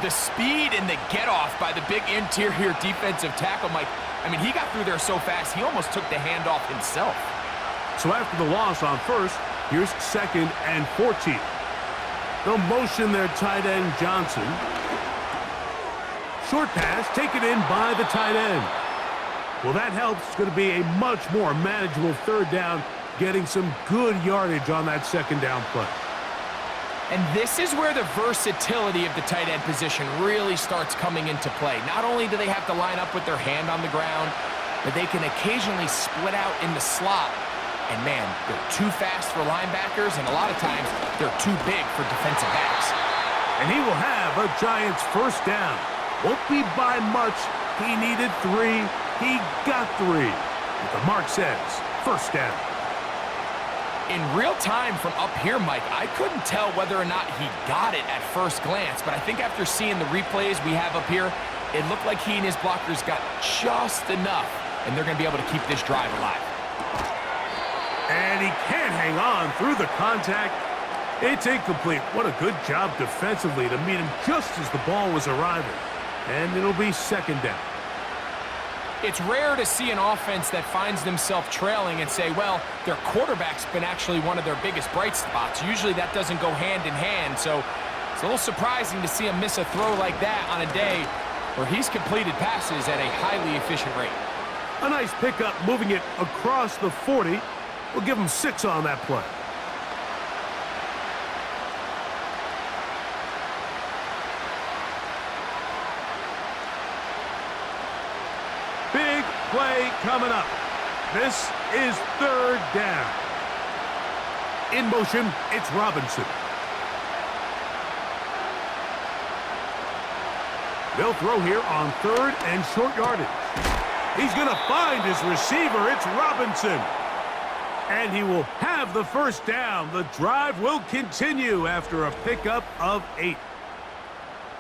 Speaker 3: The speed and the get-off by the big interior defensive tackle, Mike. I mean, he got through there so fast, he almost took the handoff himself.
Speaker 2: So after the loss on 1st, here's 2nd and 14. They'll motion their tight end, Jaxson. Short pass taken in by the tight end. Well, that helps. It's going to be a much more manageable 3rd down, getting some good yardage on that 2nd down play.
Speaker 3: And this is where the versatility of the tight end position really starts coming into play. Not only do they have to line up with their hand on the ground, but they can occasionally split out in the slot. And man, they're too fast for linebackers, and a lot of times they're too big for defensive backs.
Speaker 2: And he will have a Giants 1st down. Won't be by much. He needed 3. He got 3. But the mark says 1st down.
Speaker 3: In real time from up here, Mike, I couldn't tell whether or not he got it at first glance, but I think after seeing the replays we have up here, it looked like he and his blockers got just enough, and they're going to be able to keep this drive alive.
Speaker 2: And he can't hang on through the contact. It's incomplete. What a good job defensively to meet him just as the ball was arriving. And it'll be 2nd down.
Speaker 3: It's rare to see an offense that finds themselves trailing and say, well, their quarterback's been actually one of their biggest bright spots. Usually that doesn't go hand in hand, so it's a little surprising to see him miss a throw like that on a day where he's completed passes at a highly efficient rate.
Speaker 2: A nice pickup moving it across the 40. We'll give him 6 on that play. Big play coming up. This is 3rd down. In motion, it's Robinson. They'll throw here on 3rd and short yardage. He's going to find his receiver. It's Robinson. And he will have the 1st down. The drive will continue after a pickup of 8.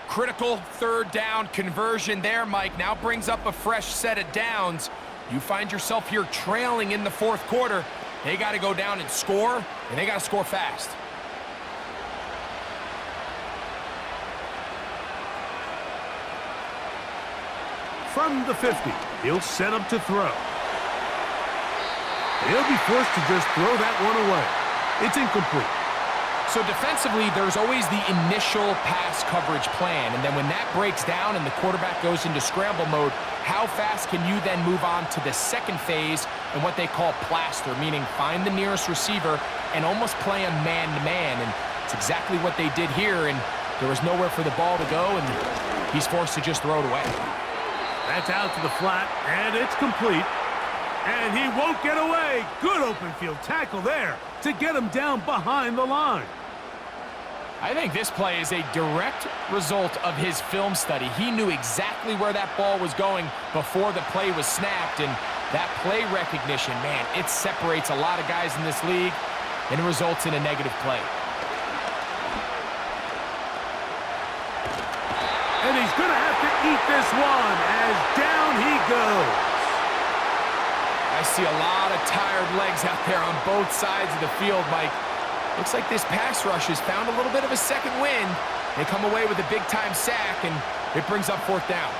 Speaker 3: Critical 3rd down conversion there, Mike. Now brings up a fresh set of downs. You find yourself here trailing in the 4th quarter. They got to go down and score, and they got to score fast.
Speaker 2: From the 50, he'll set up to throw. He'll be forced to just throw that one away. It's incomplete.
Speaker 3: So defensively, there's always the initial pass coverage plan, and then when that breaks down and the quarterback goes into scramble mode, how fast can you then move on to the 2nd phase and what they call plaster, meaning find the nearest receiver and almost play him man-to-man, and it's exactly what they did here, and there was nowhere for the ball to go, and he's forced to just throw it away.
Speaker 2: That's out to the flat, and it's complete. And he won't get away. Good open field tackle there to get him down behind the line.
Speaker 3: I think this play is a direct result of his film study. He knew exactly where that ball was going before the play was snapped, and that play recognition, man, it separates a lot of guys in this league, and it results in a negative play.
Speaker 2: And he's going to have to eat this one as down he goes.
Speaker 3: I see a lot of tired legs out there on both sides of the field, Mike. Looks like this pass rush has found a little bit of a second wind. They come away with a big-time sack, and it brings up 4th down.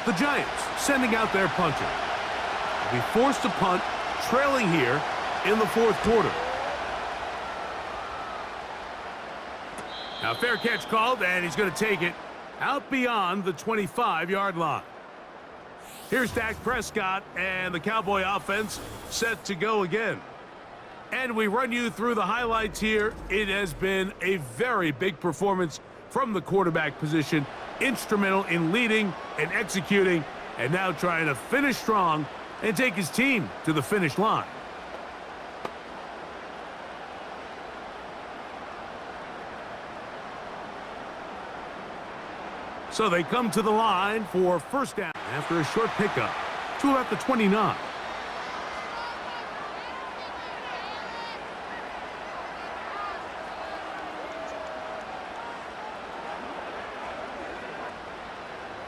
Speaker 2: The Giants sending out their punter. They'll be forced to punt, trailing here in the 4th quarter. Now, fair catch called, and he's going to take it out beyond the 25-yard line. Here's Dak Prescott and the Cowboy offense set to go again. And we run you through the highlights here. It has been a very big performance from the quarterback position, instrumental in leading and executing, and now trying to finish strong and take his team to the finish line. So they come to the line for first down after a short pickup to about the 29.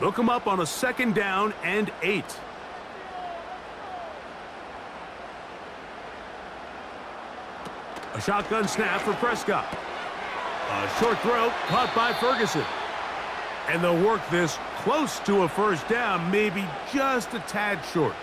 Speaker 2: They'll come up on a 2nd down and 8. A shotgun snap for Prescott. A short throw caught by Ferguson. And they'll work this close to a first down, maybe just a tad short.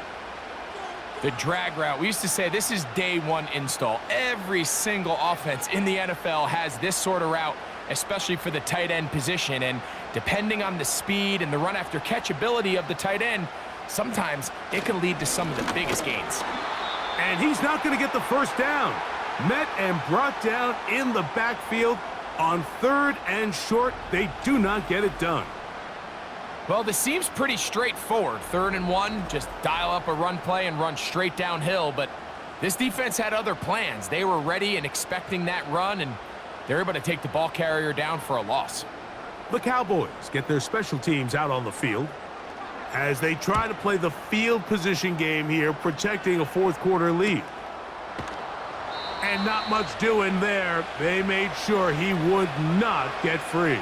Speaker 3: The drag route. We used to say this is day one install. Every single offense in the NFL has this sort of route, especially for the tight end position. And depending on the speed and the run after catch ability of the tight end, sometimes it can lead to some of the biggest gains.
Speaker 2: And he's not going to get the first down. Met and brought down in the backfield on 3rd and short. They do not get it done.
Speaker 3: Well, this seems pretty straightforward. 3rd and 1, just dial up a run play and run straight downhill. But this defense had other plans. They were ready and expecting that run, and they're able to take the ball carrier down for a loss.
Speaker 2: The Cowboys get their special teams out on the field as they try to play the field position game here, protecting a 4th quarter lead. And not much doing there. They made sure he would not get free.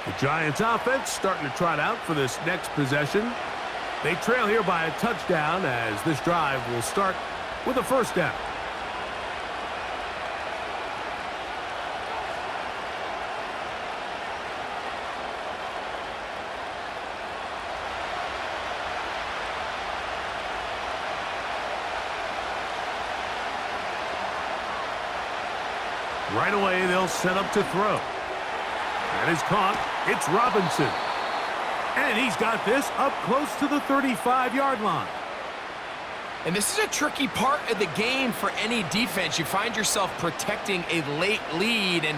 Speaker 2: The Giants offense starting to trot out for this next possession. They trail here by a touchdown as this drive will start with a first down. Right away, they'll set up to throw. That is caught. It's Robinson. And he's got this up close to the 35-yard line.
Speaker 3: And this is a tricky part of the game for any defense. You find yourself protecting a late lead, and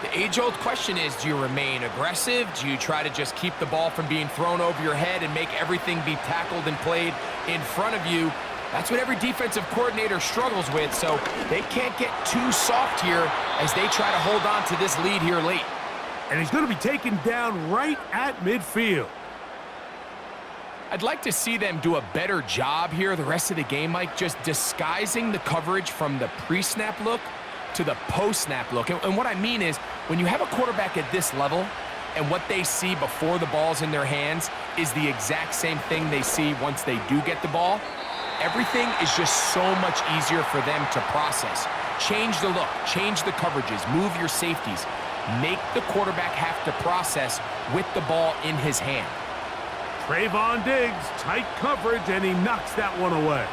Speaker 3: the age-old question is, do you remain aggressive? Do you try to just keep the ball from being thrown over your head and make everything be tackled and played in front of you? That's what every defensive coordinator struggles with, so they can't get too soft here as they try to hold on to this lead here late.
Speaker 2: And he's going to be taken down right at midfield.
Speaker 3: I'd like to see them do a better job here the rest of the game, Mike, just disguising the coverage from the pre-snap look to the post-snap look. And what I mean is, when you have a quarterback at this level and what they see before the ball's in their hands is the exact same thing they see once they do get the ball, everything is just so much easier for them to process. Change the look, change the coverages, move your safeties. Make the quarterback have to process with the ball in his hand.
Speaker 2: Trayvon Diggs, tight coverage, and he knocks that one away.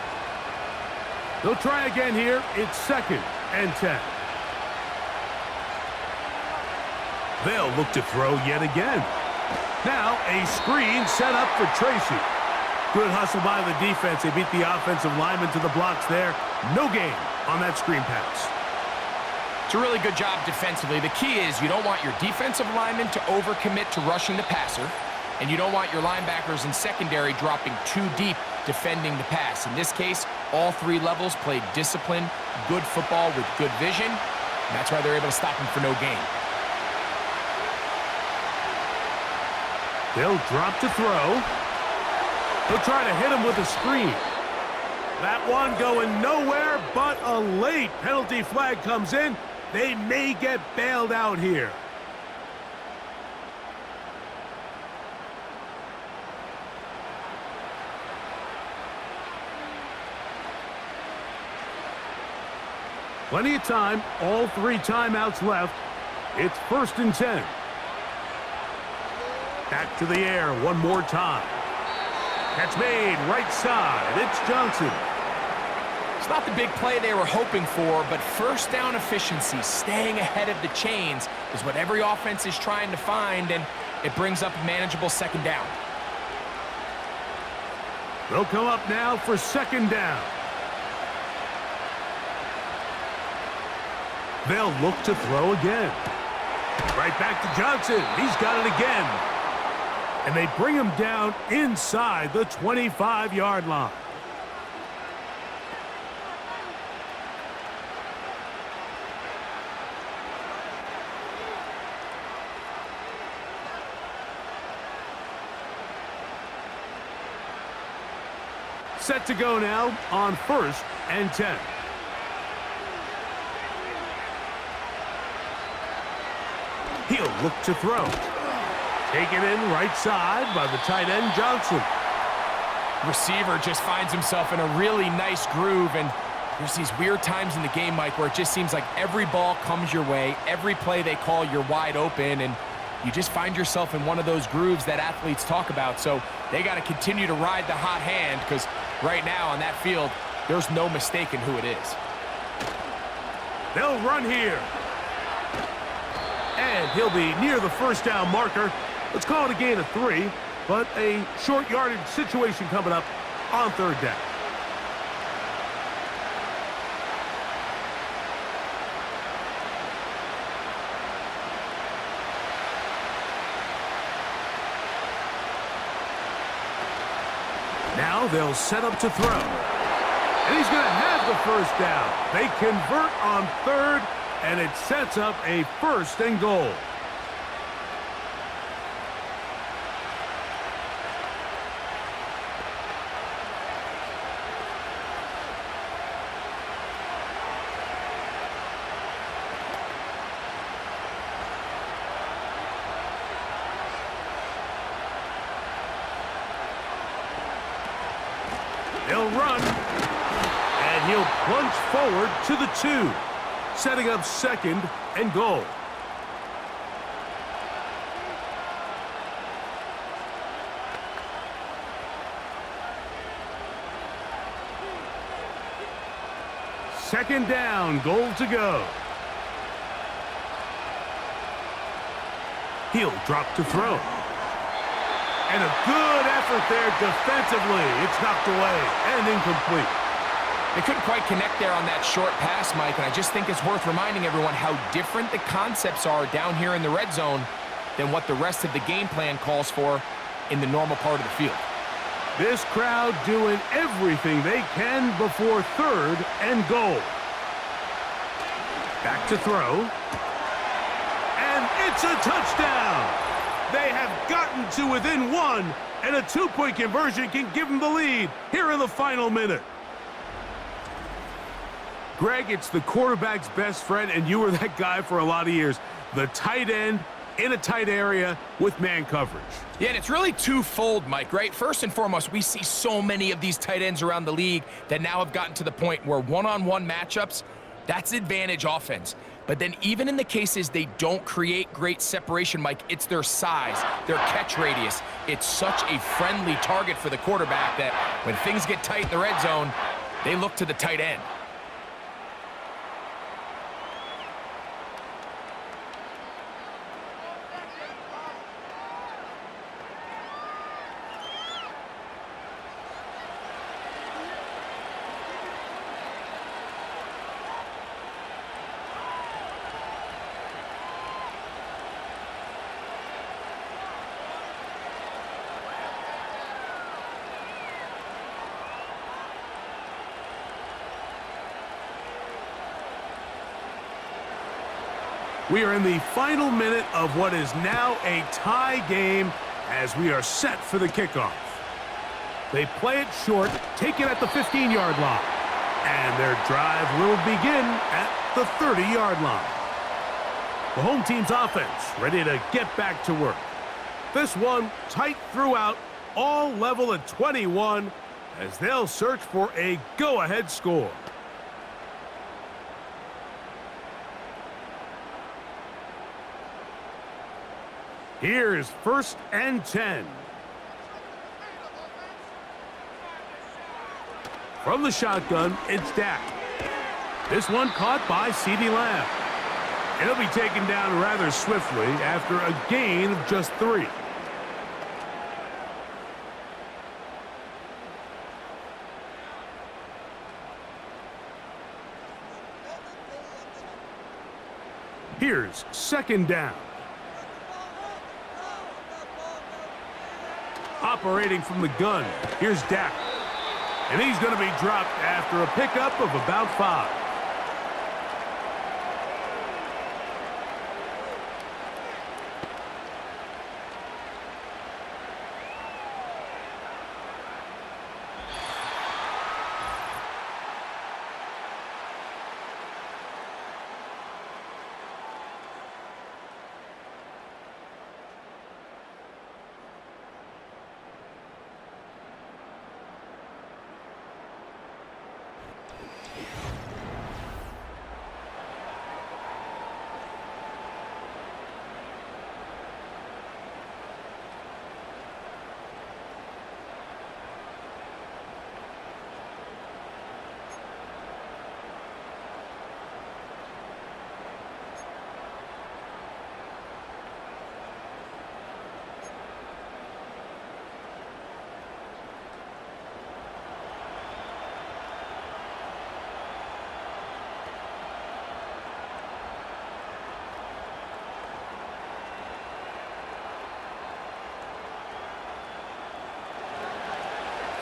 Speaker 2: They'll try again here. It's 2nd and 10. They'll look to throw yet again. Now a screen set up for Tracy. Good hustle by the defense. They beat the offensive lineman to the blocks there. No gain on that screen pass.
Speaker 3: It's a really good job defensively. The key is you don't want your defensive linemen to overcommit to rushing the passer, and you don't want your linebackers in secondary dropping too deep defending the pass. In this case, all 3 levels played disciplined, good football with good vision, and that's why they're able to stop him for no gain.
Speaker 2: They'll drop to throw. They'll try to hit him with a screen. That one going nowhere, but a late penalty flag comes in. They may get bailed out here. Plenty of time, all 3 timeouts left. It's 1st and 10. Back to the air one more time. Catch made, right side. It's Johnson.
Speaker 3: It's not the big play they were hoping for, but first down efficiency, staying ahead of the chains, is what every offense is trying to find, and it brings up a manageable 2nd down.
Speaker 2: They'll come up now for 2nd down. They'll look to throw again. Right back to Johnson. He's got it again. And they bring him down inside the 25-yard line. Set to go now on 1st and 10. He'll look to throw. Taken in right side by the tight end, Jaxson.
Speaker 3: Receiver just finds himself in a really nice groove, and there's these weird times in the game, Mike, where it just seems like every ball comes your way, every play they call, you're wide open, and you just find yourself in one of those grooves that athletes talk about. So they got to continue to ride the hot hand, because right now on that field, there's no mistaking who it is.
Speaker 2: They'll run here. And he'll be near the first down marker. Let's call it a gain of 3, but a short yardage situation coming up on 3rd down. Now they'll set up to throw. And he's going to have the first down. They convert on 3rd, and it sets up a 1st and goal. They'll run, and he'll plunge forward to the 2, setting up 2nd and goal. Second down, goal to go. He'll drop to throw. And a good effort there defensively. It's knocked away and incomplete.
Speaker 3: They couldn't quite connect there on that short pass, Mike, and I just think it's worth reminding everyone how different the concepts are down here in the red zone than what the rest of the game plan calls for in the normal part of the field.
Speaker 2: This crowd doing everything they can before 3rd and goal. Back to throw. And it's a touchdown. They have gotten to within 1, and a 2-point conversion can give them the lead here in the final minute. Greg, it's the quarterback's best friend, and you were that guy for a lot of years. The tight end in a tight area with man coverage.
Speaker 3: Yeah, and it's really twofold, Mike, right? First and foremost, we see so many of these tight ends around the league that now have gotten to the point where one-on-one matchups, that's advantage offense. But then even in the cases they don't create great separation, Mike, it's their size, their catch radius. It's such a friendly target for the quarterback that when things get tight in the red zone, they look to the tight end.
Speaker 2: We are in the final minute of what is now a tie game as we are set for the kickoff. They play it short, take it at the 15-yard line, and their drive will begin at the 30-yard line. The home team's offense ready to get back to work. This one tight throughout, all level at 21 as they'll search for a go-ahead score. Here's 1st and 10. From the shotgun, it's Dak. This one caught by CeeDee Lamb. And he'll be taken down rather swiftly after a gain of just 3. Here's 2nd down. Operating from the gun, here's Dak. And he's going to be dropped after a pickup of about 5.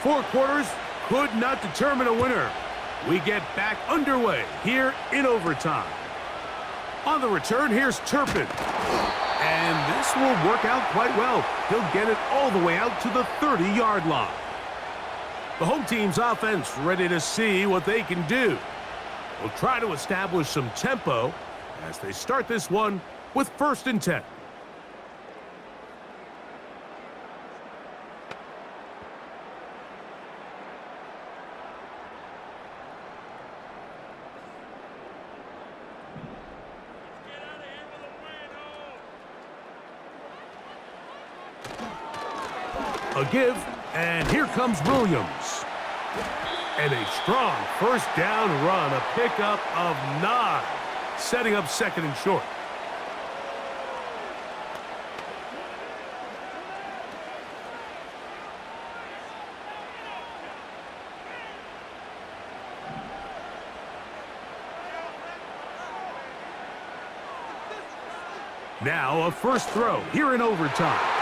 Speaker 2: 4 quarters could not determine a winner. We get back underway here in overtime. On the return, here's Turpin. And this will work out quite well. He'll get it all the way out to the 30-yard line. The home team's offense ready to see what they can do. They'll try to establish some tempo as they start this one with 1st and 10. A give, and here comes Williams. And a strong 1st down run, a pickup of 9, setting up 2nd and short. Now a 1st throw here in overtime.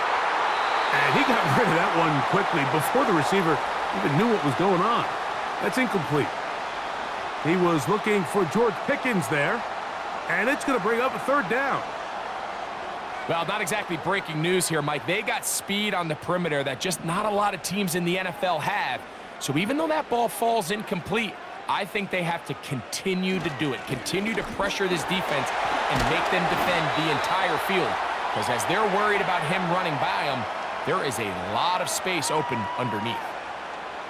Speaker 2: And he got rid of that one quickly before the receiver even knew what was going on. That's incomplete. He was looking for George Pickens there, and it's going to bring up a 3rd down.
Speaker 3: Well, not exactly breaking news here, Mike. They got speed on the perimeter that just not a lot of teams in the NFL have. So even though that ball falls incomplete, I think they have to continue to do it, continue to pressure this defense and make them defend the entire field. Because as they're worried about him running by them, there is a lot of space open underneath.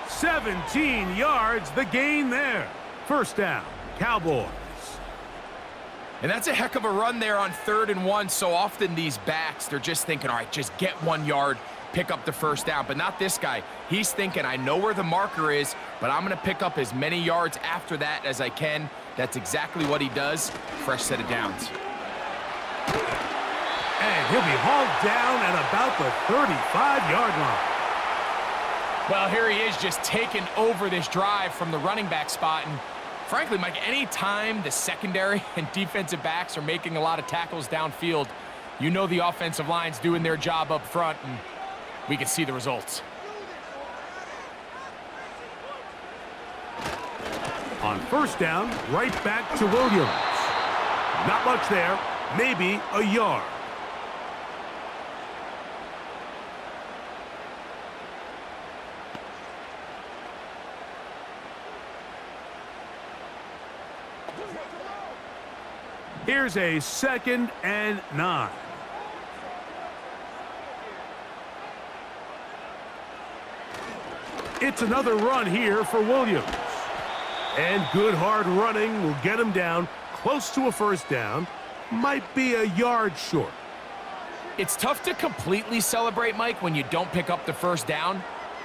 Speaker 2: 17 yards, the gain there. 1st down, Cowboys.
Speaker 3: And that's a heck of a run there on 3rd and 1. So often these backs, they're just thinking, all right, just get 1 yard, pick up the 1st down. But not this guy. He's thinking, I know where the marker is, but I'm going to pick up as many yards after that as I can. That's exactly what he does. Fresh set of downs.
Speaker 2: And he'll be hauled down at about the 35-yard line.
Speaker 3: Well, here he is just taking over this drive from the running back spot. And frankly, Mike, any time the secondary and defensive backs are making a lot of tackles downfield, you know the offensive line's doing their job up front, and we can see the results.
Speaker 2: On 1st down, right back to Williams. Not much there, maybe a yard. Here's a 2nd and 9. It's another run here for Williams. And good hard running will get him down close to a 1st down. Might be a yard short.
Speaker 3: It's tough to completely celebrate, Mike, when you don't pick up the 1st down,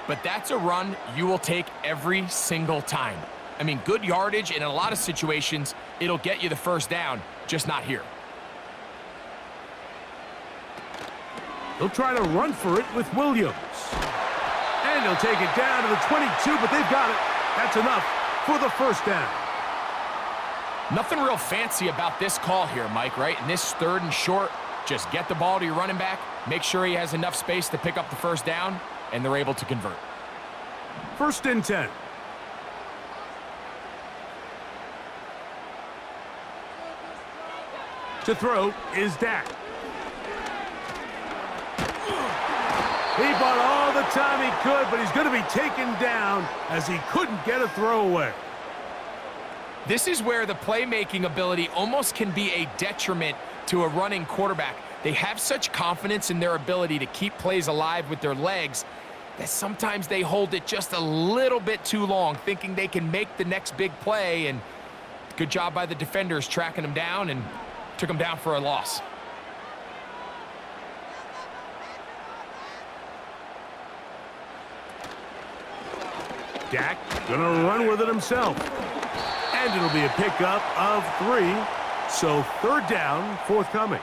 Speaker 3: but that's a run you will take every single time. I mean, good yardage, and in a lot of situations, it'll get you the 1st down, just not here.
Speaker 2: He'll try to run for it with Williams. And he'll take it down to the 22, but they've got it. That's enough for the 1st down.
Speaker 3: Nothing real fancy about this call here, Mike, right? In this 3rd and short, just get the ball to your running back, make sure he has enough space to pick up the 1st down, and they're able to convert.
Speaker 2: 1st and 10. To throw is Dak. He bought all the time he could, but he's going to be taken down as he couldn't get a throw away.
Speaker 3: This is where the playmaking ability almost can be a detriment to a running quarterback. They have such confidence in their ability to keep plays alive with their legs that sometimes they hold it just a little bit too long, thinking they can make the next big play, and good job by the defenders tracking him down and took him down for a loss.
Speaker 2: Dak gonna run with it himself. And it'll be a pickup of 3. So 3rd down, forthcoming.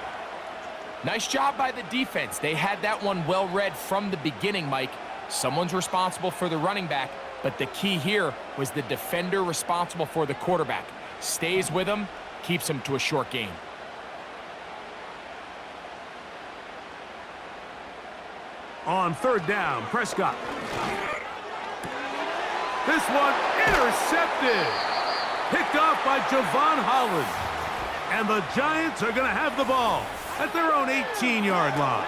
Speaker 3: Nice job by the defense. They had that one well read from the beginning, Mike. Someone's responsible for the running back, but the key here was the defender responsible for the quarterback. Stays with him, keeps him to a short gain.
Speaker 2: On 3rd down, Prescott. This one intercepted. Picked off by Javon Holland. And the Giants are going to have the ball at their own 18-yard line.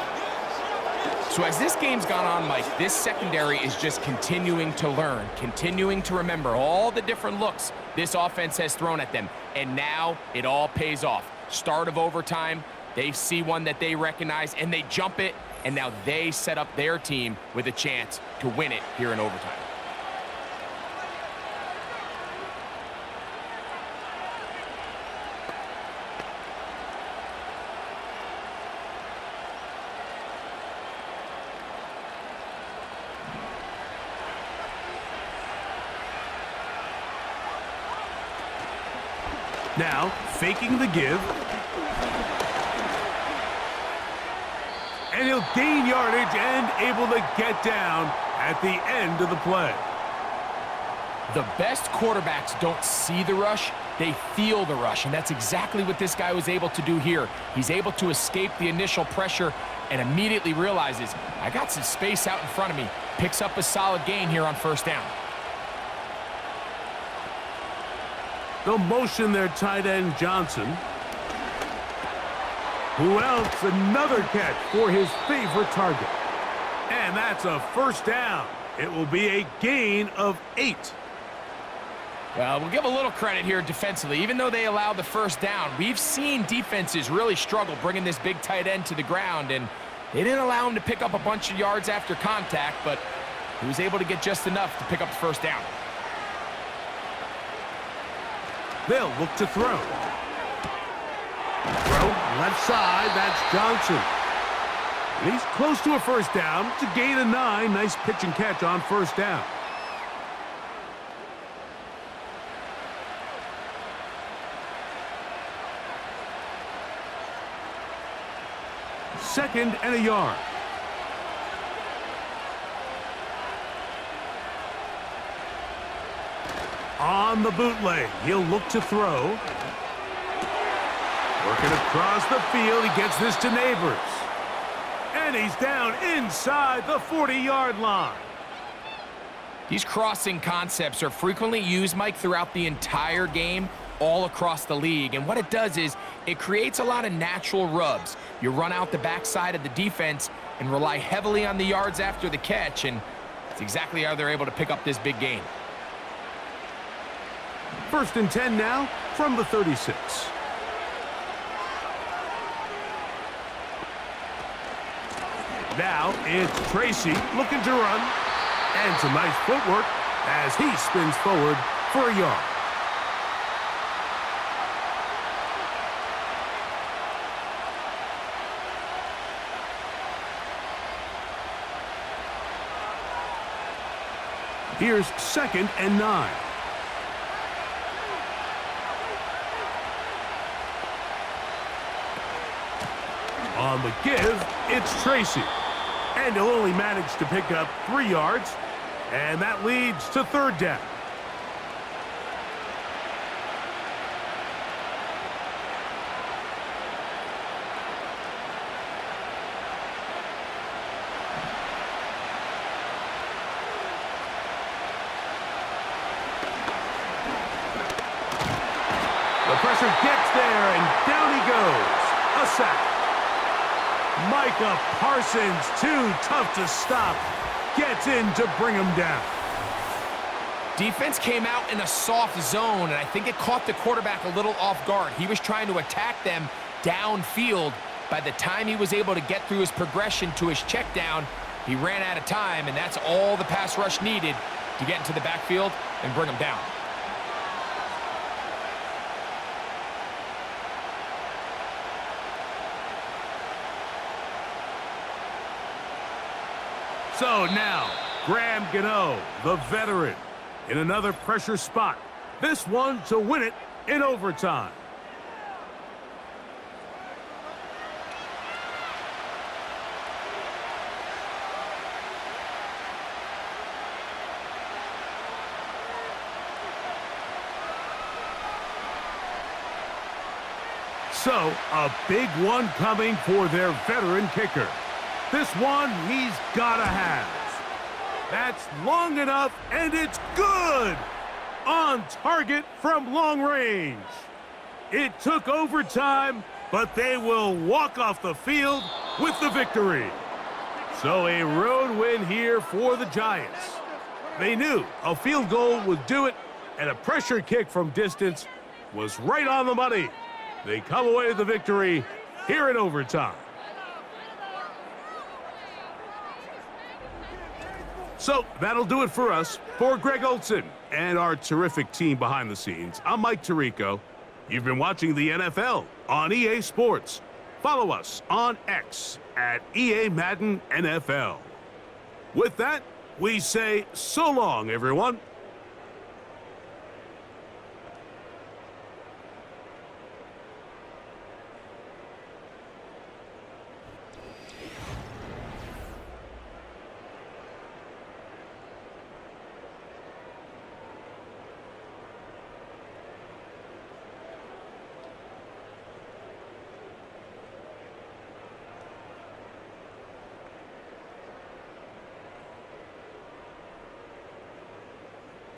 Speaker 3: So as this game's gone on, Mike, this secondary is just continuing to learn, continuing to remember all the different looks this offense has thrown at them. And now it all pays off. Start of overtime, they see one that they recognize, and they jump it, and now they set up their team with a chance to win it here in overtime.
Speaker 2: Now, faking the give. And he'll gain yardage and able to get down at the end of the play.
Speaker 3: The best quarterbacks don't see the rush, they feel the rush, and that's exactly what this guy was able to do here. He's able to escape the initial pressure and immediately realizes, I got some space out in front of me. Picks up a solid gain here on first down.
Speaker 2: They'll motion their tight end, Jaxson. Who else? Another catch for his favorite target. And that's a first down. It will be a gain of 8.
Speaker 3: Well, we'll give a little credit here defensively. Even though they allowed the first down, we've seen defenses really struggle bringing this big tight end to the ground, and they didn't allow him to pick up a bunch of yards after contact, but he was able to get just enough to pick up the first down.
Speaker 2: They'll look to throw. Throw left side, that's Jaxson. And he's close to a first down. It's a gain of 9. Nice pitch and catch on first down. Second and a yard. On the bootleg, he'll look to throw. Working across the field, he gets this to Neighbors. And he's down inside the 40-yard line.
Speaker 3: These crossing concepts are frequently used, Mike, throughout the entire game, all across the league. And what it does is it creates a lot of natural rubs. You run out the backside of the defense and rely heavily on the yards after the catch, and it's exactly how they're able to pick up this big gain.
Speaker 2: First and 10 now from the 36. Now it's Tracy looking to run. And some nice footwork as he spins forward for a yard. Here's second and 9. On the give, it's Tracy. And he'll only manage to pick up 3 yards. And that leads to third down. The pressure gets there, and down he goes. A sack. Micah Parsons, too tough to stop, gets in to bring him down.
Speaker 3: Defense came out in a soft zone, and I think it caught the quarterback a little off guard. He was trying to attack them downfield. By the time he was able to get through his progression to his check down, he ran out of time, and that's all the pass rush needed to get into the backfield and bring him down.
Speaker 2: So now, Graham Gano, the veteran, in another pressure spot. This one to win it in overtime. So, a big one coming for their veteran kicker. This one he's got to have. That's long enough, and it's good! On target from long range. It took overtime, but they will walk off the field with the victory. So a road win here for the Giants. They knew a field goal would do it, and a pressure kick from distance was right on the money. They come away with the victory here in overtime. So that'll do it for us. For Greg Olson and our terrific team behind the scenes, I'm Mike Tirico. You've been watching the NFL on EA Sports. Follow us on X at EA Madden NFL. With that, we say so long, everyone.